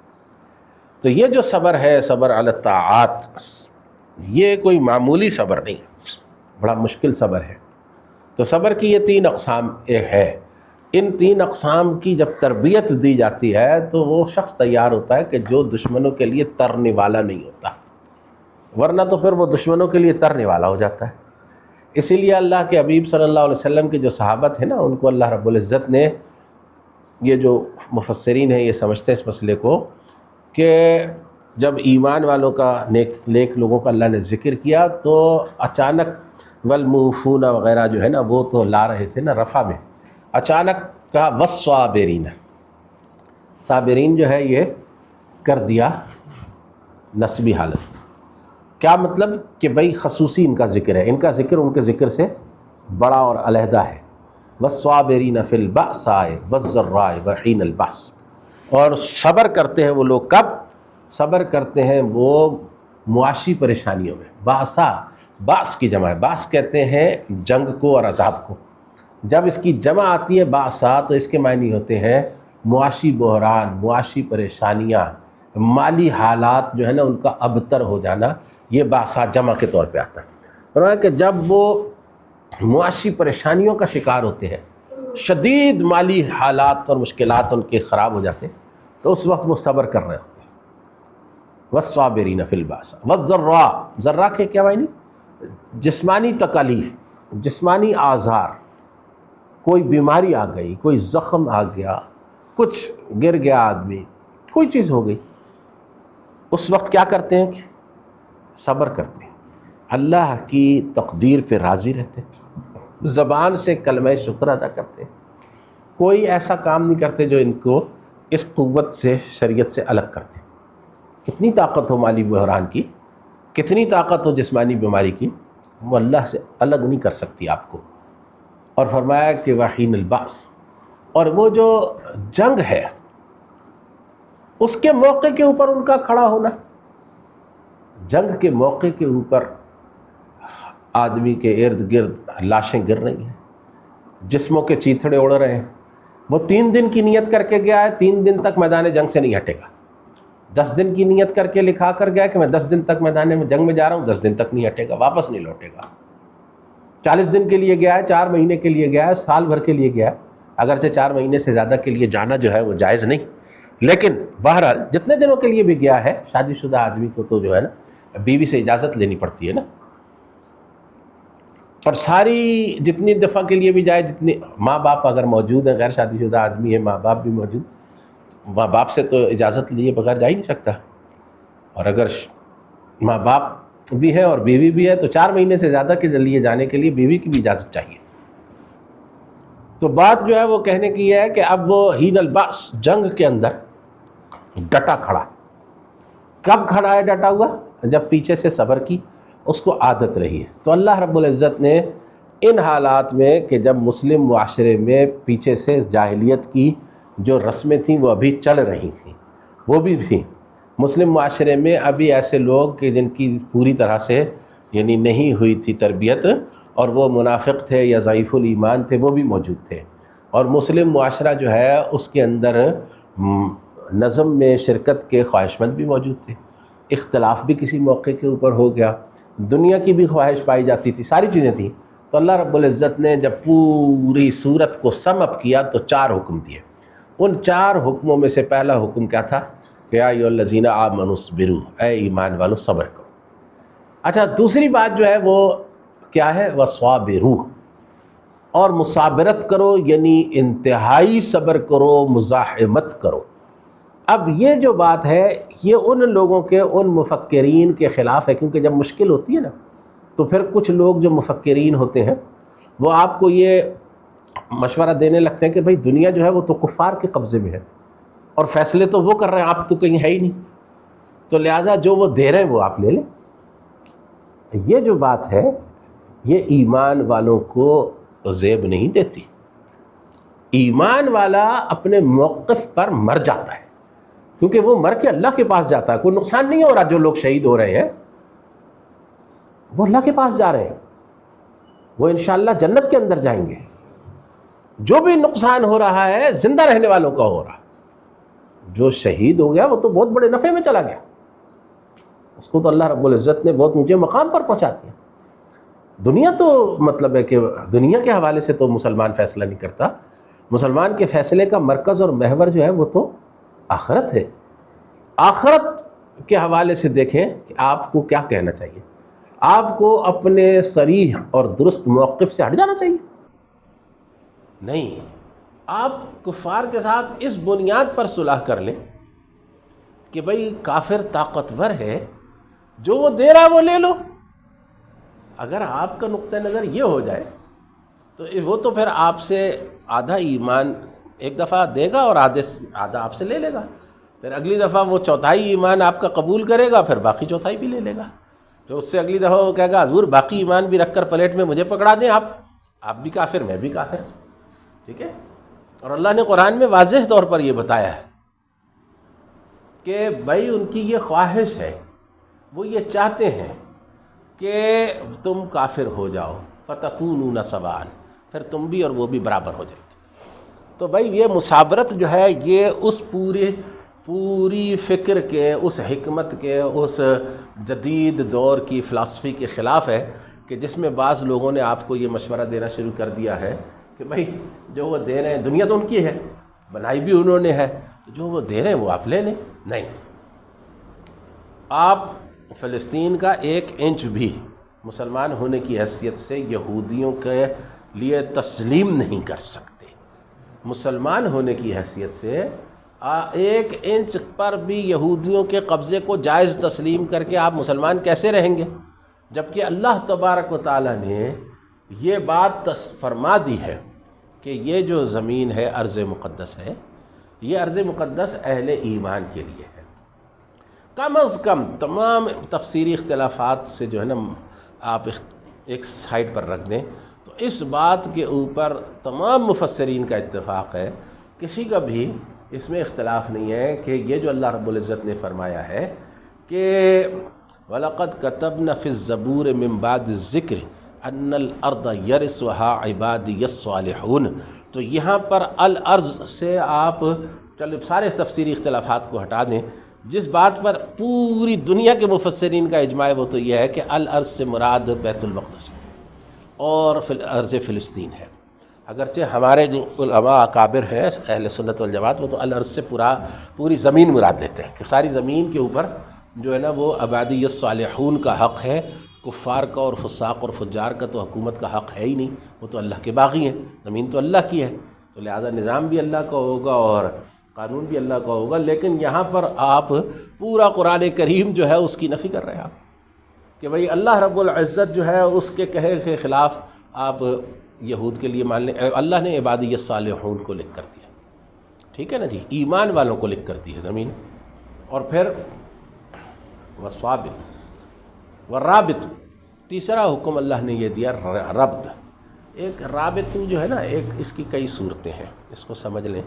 تو یہ جو صبر ہے، صبر علی الطاعات، یہ کوئی معمولی صبر نہیں ہے، بڑا مشکل صبر ہے۔ تو صبر کی یہ 3 اقسام ہے۔ ان 3 اقسام کی جب تربیت دی جاتی ہے تو وہ شخص تیار ہوتا ہے کہ جو دشمنوں کے لیے ترنے والا نہیں ہوتا، ورنہ تو پھر وہ دشمنوں کے لیے ترنے والا ہو جاتا ہے۔ اسی لیے اللہ کے حبیب صلی اللہ علیہ وسلم کے جو صحابہ تھے نا، ان کو اللہ رب العزت نے، یہ جو مفسرین ہیں یہ سمجھتے ہیں اس مسئلے کو کہ جب ایمان والوں کا نیک لوگوں کا اللہ نے ذکر کیا تو اچانک والموفون وغیرہ جو ہے نا وہ تو لا رہے تھے نا رفع میں، اچانک کہا والصابرین، صابرین جو ہے یہ کر دیا نسبی حالت۔ کیا مطلب کہ بھئی خصوصی ان کا ذکر ہے، ان کا ذکر ان کے ذکر سے بڑا اور علیحدہ ہے۔ والصابرین فی البأساء والضراء وحین البأس، اور صبر کرتے ہیں وہ لوگ کب؟ صبر کرتے ہیں وہ معاشی پریشانیوں میں۔ بأسا، باس کی جمع ہے، باس کہتے ہیں جنگ کو اور عذاب کو۔ جب اس کی جمع آتی ہے بأسا تو اس کے معنی ہوتے ہیں معاشی بحران، معاشی پریشانیاں، مالی حالات جو ہے نا ان کا ابتر ہو جانا، یہ بأسا جمع کے طور پہ آتا ہے۔ اور کہ جب وہ معاشی پریشانیوں کا شکار ہوتے ہیں، شدید مالی حالات اور مشکلات ان کے خراب ہو جاتے ہیں، تو اس وقت وہ صبر کر رہے ہوتے ہیں۔ والصابرین فی البأساء والضراء، ضراء کے کیا معنی؟ جسمانی تکالیف، جسمانی آزار، کوئی بیماری آ گئی، کوئی زخم آ گیا، کچھ گر گیا آدمی، کوئی چیز ہو گئی، اس وقت کیا کرتے ہیں کہ صبر کرتے ہیں، اللہ کی تقدیر پہ راضی رہتے ہیں، زبان سے کلمہ شکر ادا کرتے ہیں، کوئی ایسا کام نہیں کرتے جو ان کو اس قوت سے، شریعت سے الگ کرتے ہیں۔ کتنی طاقت ہو مالی بحران کی، کتنی طاقت ہو جسمانی بیماری کی، وہ اللہ سے الگ نہیں کر سکتی آپ کو۔ اور فرمایا کہ وحین البأس، اور وہ جو جنگ ہے اس کے موقع کے اوپر ان کا کھڑا ہونا، جنگ کے موقع کے اوپر آدمی کے ارد گرد لاشیں گر رہی ہیں، جسموں کے چیتھڑے اڑ رہے ہیں، وہ 3 دن کی نیت کر کے گیا ہے، 3 دن تک میدان جنگ سے نہیں ہٹے گا۔ 10 دن کی نیت کر کے لکھا کر گیا کہ میں 10 دن تک میدان میں جنگ میں جا رہا ہوں، 10 دن تک نہیں ہٹے گا، واپس نہیں لوٹے گا۔ 40 دن کے لیے گیا ہے، 4 مہینے کے لیے گیا ہے، سال بھر کے لیے گیا ہے، اگرچہ 4 مہینے سے زیادہ کے لیے جانا جو ہے وہ جائز نہیں، لیکن بہرحال جتنے دنوں کے لیے بھی گیا ہے، شادی شدہ آدمی کو تو جو ہے نا بیوی سے اجازت لینی پڑتی ہے نا، اور ساری جتنی دفعہ کے لیے بھی جائے، جتنی ماں باپ اگر موجود ہیں، غیر شادی شدہ آدمی ہے، ماں باپ بھی موجود، ماں باپ سے تو اجازت لیے بغیر جا ہی نہیں سکتا، اور اگر ماں باپ بھی ہے اور بیوی بھی ہے، تو 4 مہینے سے زیادہ کے لیے جانے کے لیے بیوی کی بھی اجازت چاہیے۔ تو بات جو ہے وہ کہنے کی ہے کہ اب وہ حین الباس، جنگ کے اندر ڈٹا کھڑا۔ کب کھڑا ہے ڈٹا ہوا؟ جب پیچھے سے صبر کی اس کو عادت رہی ہے۔ تو اللہ رب العزت نے ان حالات میں کہ جب مسلم معاشرے میں پیچھے سے جاہلیت کی جو رسمیں تھیں وہ ابھی چل رہی تھیں، وہ بھی تھیں مسلم معاشرے میں ابھی ایسے لوگ کہ جن کی پوری طرح سے یعنی نہیں ہوئی تھی تربیت، اور وہ منافق تھے یا ضعیف الایمان تھے، وہ بھی موجود تھے، اور مسلم معاشرہ جو ہے اس کے اندر نظم میں شرکت کے خواہشمند بھی موجود تھے، اختلاف بھی کسی موقع کے اوپر ہو گیا، دنیا کی بھی خواہش پائی جاتی تھی، ساری چیزیں تھیں۔ تو اللہ رب العزت نے جب پوری صورت کو سم اپ کیا تو 4 حکم دیے۔ ان 4 حکموں میں سے پہلا حکم کیا تھا کہ یا ایھا الذین آمنوا اصبروا، اے ایمان والو صبر کرو۔ اچھا، دوسری بات جو ہے وہ کیا ہے؟ وصابروا، اور مصابرت کرو، یعنی انتہائی صبر کرو، مزاحمت کرو۔ اب یہ جو بات ہے یہ ان لوگوں کے، ان مفکرین کے خلاف ہے، کیونکہ جب مشکل ہوتی ہے نا تو پھر کچھ لوگ جو مفکرین ہوتے ہیں وہ آپ کو یہ مشورہ دینے لگتے ہیں کہ بھئی دنیا جو ہے وہ تو کفار کے قبضے میں ہے، اور فیصلے تو وہ کر رہے ہیں، آپ تو کہیں ہے ہی نہیں، تو لہٰذا جو وہ دے رہے ہیں وہ آپ لے لیں۔ یہ جو بات ہے یہ ایمان والوں کو زیب نہیں دیتی۔ ایمان والا اپنے موقف پر مر جاتا ہے، کیونکہ وہ مر کے اللہ کے پاس جاتا ہے۔ کوئی نقصان نہیں ہو رہا، جو لوگ شہید ہو رہے ہیں وہ اللہ کے پاس جا رہے ہیں، وہ انشاءاللہ جنت کے اندر جائیں گے۔ جو بھی نقصان ہو رہا ہے زندہ رہنے والوں کا ہو رہا، جو شہید ہو گیا وہ تو بہت بڑے نفع میں چلا گیا، اس کو تو اللہ رب العزت نے بہت اونچے مقام پر پہنچا دیا۔ دنیا تو مطلب ہے کہ دنیا کے حوالے سے تو مسلمان فیصلہ نہیں کرتا، مسلمان کے فیصلے کا مرکز اور محور جو ہے وہ تو آخرت ہے۔ آخرت کے حوالے سے دیکھیں کہ آپ کو کیا کہنا چاہیے، آپ کو اپنے صریح اور درست موقف سے ہٹ جانا چاہیے؟ نہیں، آپ کفار کے ساتھ اس بنیاد پر صلح کر لیں کہ بھئی کافر طاقتور ہے، جو وہ دے رہا وہ لے لو۔ اگر آپ کا نقطہ نظر یہ ہو جائے تو وہ تو پھر آپ سے آدھا ایمان ایک دفعہ دے گا اور آدھا آپ سے لے لے گا، پھر اگلی دفعہ وہ چوتھائی ایمان آپ کا قبول کرے گا، پھر باقی چوتھائی بھی لے لے گا۔ پھر اس سے اگلی دفعہ وہ کہے گا حضور باقی ایمان بھی رکھ کر پلیٹ میں مجھے پکڑا دیں، آپ بھی کافر میں بھی کافر، ٹھیک ہے۔ اور اللہ نے قرآن میں واضح طور پر یہ بتایا ہے کہ بھائی ان کی یہ خواہش ہے، وہ یہ چاہتے ہیں کہ تم کافر ہو جاؤ، فتکونون سواء، پھر تم بھی اور وہ بھی برابر ہو جائیں گے۔ تو بھائی یہ مصابرت جو ہے یہ اس پوری فکر کے، اس حکمت کے، اس جدید دور کی فلسفی کے خلاف ہے کہ جس میں بعض لوگوں نے آپ کو یہ مشورہ دینا شروع کر دیا ہے کہ بھائی جو وہ دے رہے ہیں، دنیا تو ان کی ہے، بنائی بھی انہوں نے ہے، تو جو وہ دے رہے ہیں وہ آپ لے لیں۔ نہیں، آپ فلسطین کا 1 انچ بھی مسلمان ہونے کی حیثیت سے یہودیوں کے لیے تسلیم نہیں کر سکتے۔ مسلمان ہونے کی حیثیت سے 1 انچ پر بھی یہودیوں کے قبضے کو جائز تسلیم کر کے آپ مسلمان کیسے رہیں گے؟ جبکہ اللہ تبارک و تعالیٰ نے یہ بات فرما دی ہے کہ یہ جو زمین ہے ارض مقدس ہے، یہ ارض مقدس اہل ایمان کے لیے ہے۔ کم از کم تمام تفسیری اختلافات سے جو ہے نا آپ ایک سائڈ پر رکھ دیں تو اس بات کے اوپر تمام مفسرین کا اتفاق ہے، کسی کا بھی اس میں اختلاف نہیں ہے کہ یہ جو اللہ رب العزت نے فرمایا ہے کہ وَلَقَدْ كَتَبْنَا فِي الزَّبُورِ مِن بَعْدِ الذِّكْرِ أَنَّ الْأَرْضَ يَرِثُهَا عِبَادِيَ الصَّالِحُونَ، تو یہاں پر الارض سے آپ چلو سارے تفسیری اختلافات کو ہٹا دیں، جس بات پر پوری دنیا کے مفسرین کا اجماع ہے وہ تو یہ ہے کہ الارض سے مراد بیت المقدس اور ارض فلسطین ہے۔ اگرچہ ہمارے جو علماء اکابر ہیں اہل سنت والجماعت وہ تو الارض سے پوری زمین مراد لیتے ہیں کہ ساری زمین کے اوپر جو ہے نا وہ عبادی الصالحون کا حق ہے، کفار کا اور فساق اور فجار کا تو حکومت کا حق ہے ہی نہیں، وہ تو اللہ کے باغی ہیں، زمین تو اللہ کی ہے، تو لہذا نظام بھی اللہ کا ہوگا اور قانون بھی اللہ کا ہوگا۔ لیکن یہاں پر آپ پورا قرآن کریم جو ہے اس کی نفی کر رہے ہیں آپ، کہ بھئی اللہ رب العزت جو ہے اس کے کہے کے خلاف آپ یہود کے لیے مان لیں، اللہ نے عبادی الصالحون کو لکھ کر دیا، ٹھیک ہے نا جی، ایمان والوں کو لکھ کر دی ہے زمین. اور پھر وصابت والرابط، تیسرا حکم اللہ نے یہ دیا ربط. ایک رابط جو ہے نا، ایک اس کی کئی صورتیں ہیں، اس کو سمجھ لیں.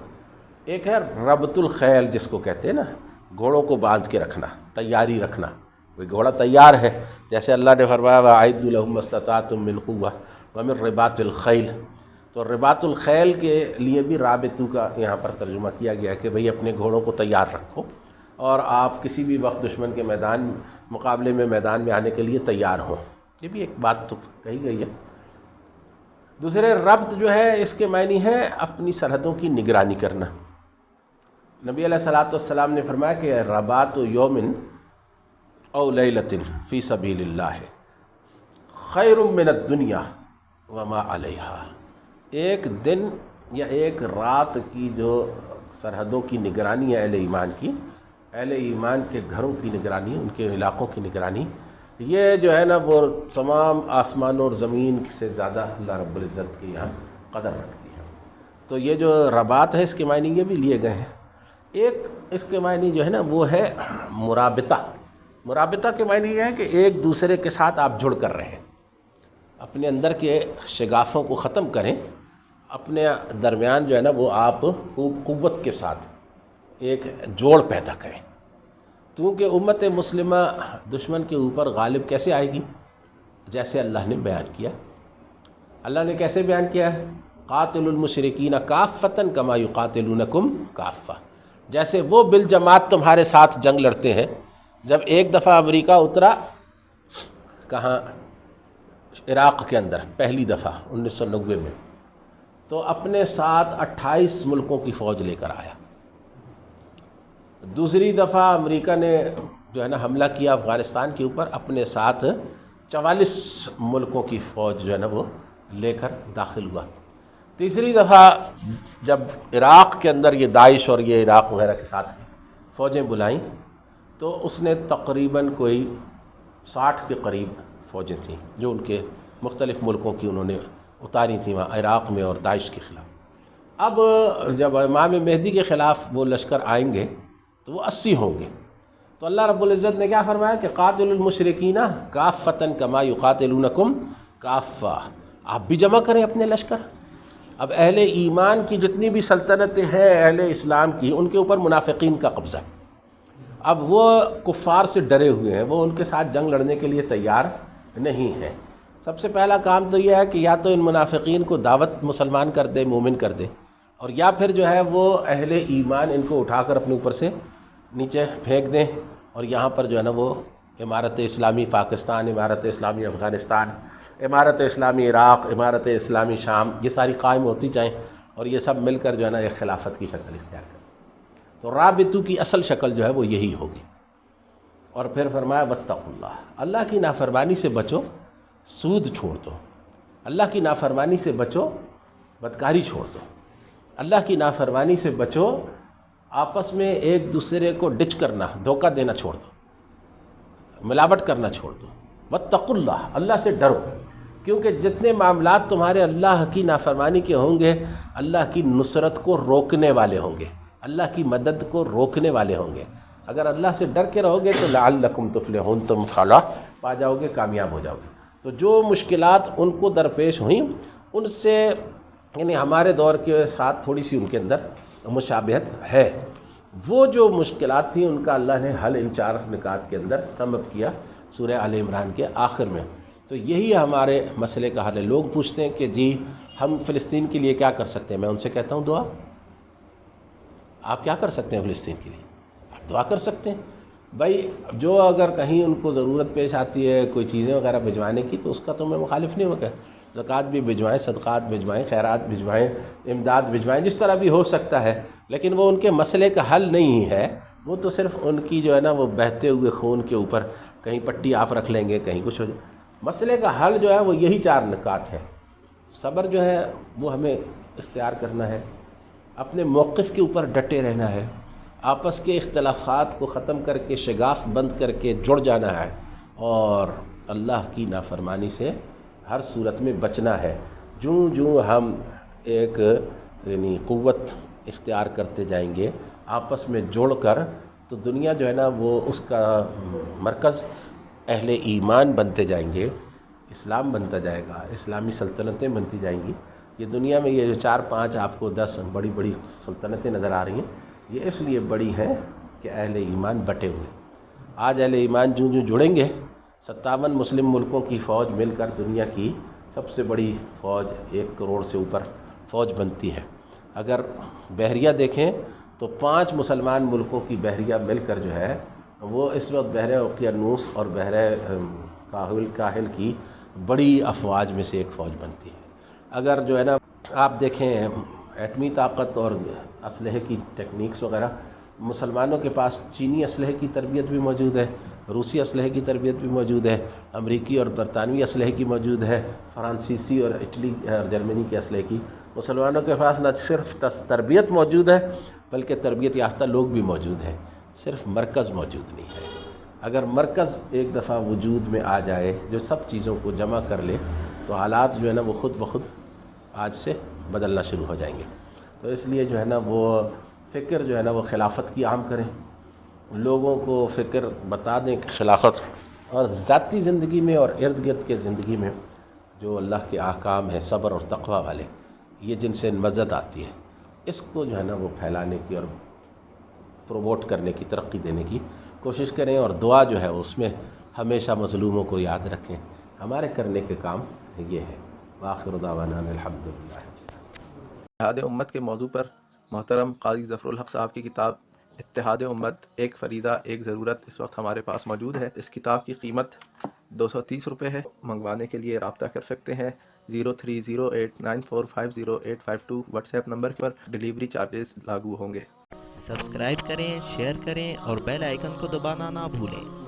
ایک ہے ربط الخیل جس کو کہتے ہیں نا، گھوڑوں کو باندھ کے رکھنا، تیاری رکھنا. کوئی گھوڑا تیار ہے، جیسے اللہ نے فرمایا وَأَعِدُّوا لَهُم مَّا اسْتَطَعْتُم مِّن قُوَّةٍ وَمِن رِّبَاطِ الْخَيْلِ. تو رباط الخیل کے لیے بھی رابطوں کا یہاں پر ترجمہ کیا گیا کہ بھئی اپنے گھوڑوں کو تیار رکھو اور آپ کسی بھی وقت دشمن کے مقابلے میں میدان میں آنے کے لیے تیار ہوں. یہ بھی ایک بات تو کہی گئی ہے. دوسرے ربط جو ہے اس کے معنی ہے اپنی سرحدوں کی نگرانی کرنا. نبی علیہ الصلوۃ والسلام نے فرمایا کہ رباط یومن او لیلۃ فی سبیل اللہ خیر من الدنیا وما علیہا. ایک دن یا ایک رات کی جو سرحدوں کی نگرانی ہے اہل ایمان کے گھروں کی نگرانی، ان کے علاقوں کی نگرانی، یہ جو ہے نا وہ تمام آسمان اور زمین سے زیادہ اللہ رب العزت کے یہاں قدر رکھتی ہے. تو یہ جو رباط ہے اس کے معنی یہ بھی لیے گئے ہیں. ایک اس کے معنی جو ہے نا وہ ہے مرابطہ. مرابطہ کے معنی یہ ہے کہ ایک دوسرے کے ساتھ آپ جڑ کر رہیں، اپنے اندر کے شگافوں کو ختم کریں، اپنے درمیان جو ہے نا وہ آپ خوب قوت کے ساتھ ایک جوڑ پیدا کریں. کیونکہ امت مسلمہ دشمن کے اوپر غالب کیسے آئے گی؟ جیسے اللہ نے بیان کیا. اللہ نے کیسے بیان کیا ہے؟ قاتل المشرکین کافۃ کما یقاتلونکم کافہ. جیسے وہ بالجماعت تمہارے ساتھ جنگ لڑتے ہیں. جب ایک دفعہ امریکہ اترا کہاں؟ عراق کے اندر پہلی دفعہ 1990 میں، تو اپنے ساتھ 28 ملکوں کی فوج لے کر آیا. دوسری دفعہ امریکہ نے جو ہے نا حملہ کیا افغانستان کے اوپر، اپنے ساتھ 44 ملکوں کی فوج جو ہے نا وہ لے کر داخل ہوا. تیسری دفعہ جب عراق کے اندر یہ داعش اور یہ عراق وغیرہ کے ساتھ فوجیں بلائیں تو اس نے تقریباً کوئی 60 کے قریب فوجیں تھیں جو ان کے مختلف ملکوں کی انہوں نے اتاری تھیں وہاں عراق میں اور داعش کے خلاف. اب جب امام مہدی کے خلاف وہ لشکر آئیں گے تو وہ 80 ہوں گے. تو اللہ رب العزت نے کیا فرمایا کہ قاتل المشرکین کافۃ کما یقاتلونکم کافہ. آپ بھی جمع کریں اپنے لشکر. اب اہل ایمان کی جتنی بھی سلطنتیں ہیں اہل اسلام کی، ان کے اوپر منافقین کا قبضہ. اب وہ کفار سے ڈرے ہوئے ہیں، وہ ان کے ساتھ جنگ لڑنے کے لیے تیار نہیں ہیں. سب سے پہلا کام تو یہ ہے کہ یا تو ان منافقین کو دعوت مسلمان کر دے، مومن کر دے، اور یا پھر جو ہے وہ اہل ایمان ان کو اٹھا کر اپنے اوپر سے نیچے پھینک دیں اور یہاں پر جو ہے نا وہ امارت اسلامی پاکستان، امارت اسلامی افغانستان، امارت اسلامی عراق، امارت اسلامی شام، یہ ساری قائم ہوتی جائیں اور یہ سب مل کر جو ہے نا ایک خلافت کی شکل اختیار کریں. تو رابطوں کی اصل شکل جو ہے وہ یہی ہوگی. اور پھر فرمایا واتقوا اللہ، اللہ کی نافرمانی سے بچو، سود چھوڑ دو. اللہ کی نافرمانی سے بچو، بدکاری چھوڑ دو. اللہ کی نافرمانی سے بچو، آپس میں ایک دوسرے کو ڈچ کرنا، دھوکہ دینا چھوڑ دو، ملاوٹ کرنا چھوڑ دو. واتقوا اللہ، اللہ سے ڈرو، کیونکہ جتنے معاملات تمہارے اللہ کی نافرمانی کے ہوں گے اللہ کی نصرت کو روکنے والے ہوں گے، اللہ کی مدد کو روکنے والے ہوں گے. اگر اللہ سے ڈر کے رہو گے تو لعلکم تفلحون، تم فلاح پا جاؤ گے، کامیاب ہو جاؤ گے. تو جو مشکلات ان کو درپیش ہوئیں ان سے یعنی ہمارے دور کے ساتھ تھوڑی سی ان کے اندر مشابہت ہے. وہ جو مشکلات تھیں ان کا اللہ نے حل ان 4 نکات کے اندر سمب کیا سورہ آل عمران کے آخر میں. تو یہی ہمارے مسئلے کا حل ہے. لوگ پوچھتے ہیں کہ جی ہم فلسطین کے لیے کیا کر سکتے ہیں؟ میں ان سے کہتا ہوں دعا. آپ کیا کر سکتے ہیں فلسطین کے لیے؟ آپ دعا کر سکتے ہیں. بھائی جو اگر کہیں ان کو ضرورت پیش آتی ہے کوئی چیزیں وغیرہ بھجوانے کی تو اس کا تو میں مخالف نہیں ہوگا. زکوٰۃ بھی بھجوائیں، صدقات بھجوائیں، خیرات بھجوائیں، امداد بھجوائیں، جس طرح بھی ہو سکتا ہے. لیکن وہ ان کے مسئلے کا حل نہیں ہے. وہ تو صرف ان کی جو ہے نا وہ بہتے ہوئے خون کے اوپر کہیں پٹی آپ رکھ لیں گے، کہیں کچھ ہو جائے. مسئلے کا حل جو ہے وہ یہی 4 نکات ہیں. صبر جو ہے وہ ہمیں اختیار کرنا ہے، اپنے موقف کے اوپر ڈٹے رہنا ہے، آپس کے اختلافات کو ختم کر کے شگاف بند کر کے جڑ جانا ہے، اور اللہ کی نافرمانی سے ہر صورت میں بچنا ہے. جوں ہم ایک یعنی قوت اختیار کرتے جائیں گے آپس میں جوڑ کر، تو دنیا جو ہے نا وہ اس کا مرکز اہل ایمان بنتے جائیں گے، اسلام بنتا جائے گا، اسلامی سلطنتیں بنتی جائیں گی. یہ دنیا میں یہ جو 4-5 آپ کو 10 بڑی بڑی سلطنتیں نظر آ رہی ہیں، یہ اس لیے بڑی ہیں کہ اہل ایمان بٹے ہوئے. آج اہل ایمان جوں جڑیں گے، 57 مسلم ملکوں کی فوج مل کر دنیا کی سب سے بڑی فوج، 1 کروڑ سے اوپر فوج بنتی ہے. اگر بحریہ دیکھیں تو 5 مسلمان ملکوں کی بحریہ مل کر جو ہے وہ اس وقت بحر اوقیانوس اور بحر کاہل کی بڑی افواج میں سے ایک فوج بنتی ہے. اگر جو ہے نا آپ دیکھیں ایٹمی طاقت اور اسلحے کی ٹیکنیکس وغیرہ، مسلمانوں کے پاس چینی اسلحے کی تربیت بھی موجود ہے، روسی اسلحے کی تربیت بھی موجود ہے، امریکی اور برطانوی اسلحے کی موجود ہے، فرانسیسی اور اٹلی اور جرمنی کے اسلحے کی. مسلمانوں کے پاس نہ صرف تربیت موجود ہے بلکہ تربیت یافتہ لوگ بھی موجود ہیں، صرف مرکز موجود نہیں ہے. اگر مرکز ایک دفعہ وجود میں آ جائے جو سب چیزوں کو جمع کر لے، تو حالات جو ہے نا وہ خود بخود آج سے بدلنا شروع ہو جائیں گے. تو اس لیے جو ہے نا وہ فکر جو ہے نا وہ خلافت کی عام کریں، لوگوں کو فکر بتا دیں کہ خلافت، اور ذاتی زندگی میں اور ارد گرد کے زندگی میں جو اللہ کے احکام ہیں صبر اور تقوی والے، یہ جن سے مزت آتی ہے، اس کو جو ہے نا وہ پھیلانے کی اور پروموٹ کرنے کی، ترقی دینے کی کوشش کریں. اور دعا جو ہے اس میں ہمیشہ مظلوموں کو یاد رکھیں. ہمارے کرنے کے کام یہ ہے. وآخر دعوانا الحمدللہ. اتحاد امت کے موضوع پر محترم قاضی ظفر الحق صاحب کی کتاب اتحاد امت، ایک فریضہ ایک ضرورت اس وقت ہمارے پاس موجود ہے. اس کتاب کی قیمت 230 روپے ہے. منگوانے کے لیے رابطہ کر سکتے ہیں 030894508552 واٹس ایپ نمبر پر. ڈیلیوری چارجز لاگو ہوں گے. سبسکرائب کریں، شیئر کریں اور بیل آئیکن کو دبانا نہ بھولیں.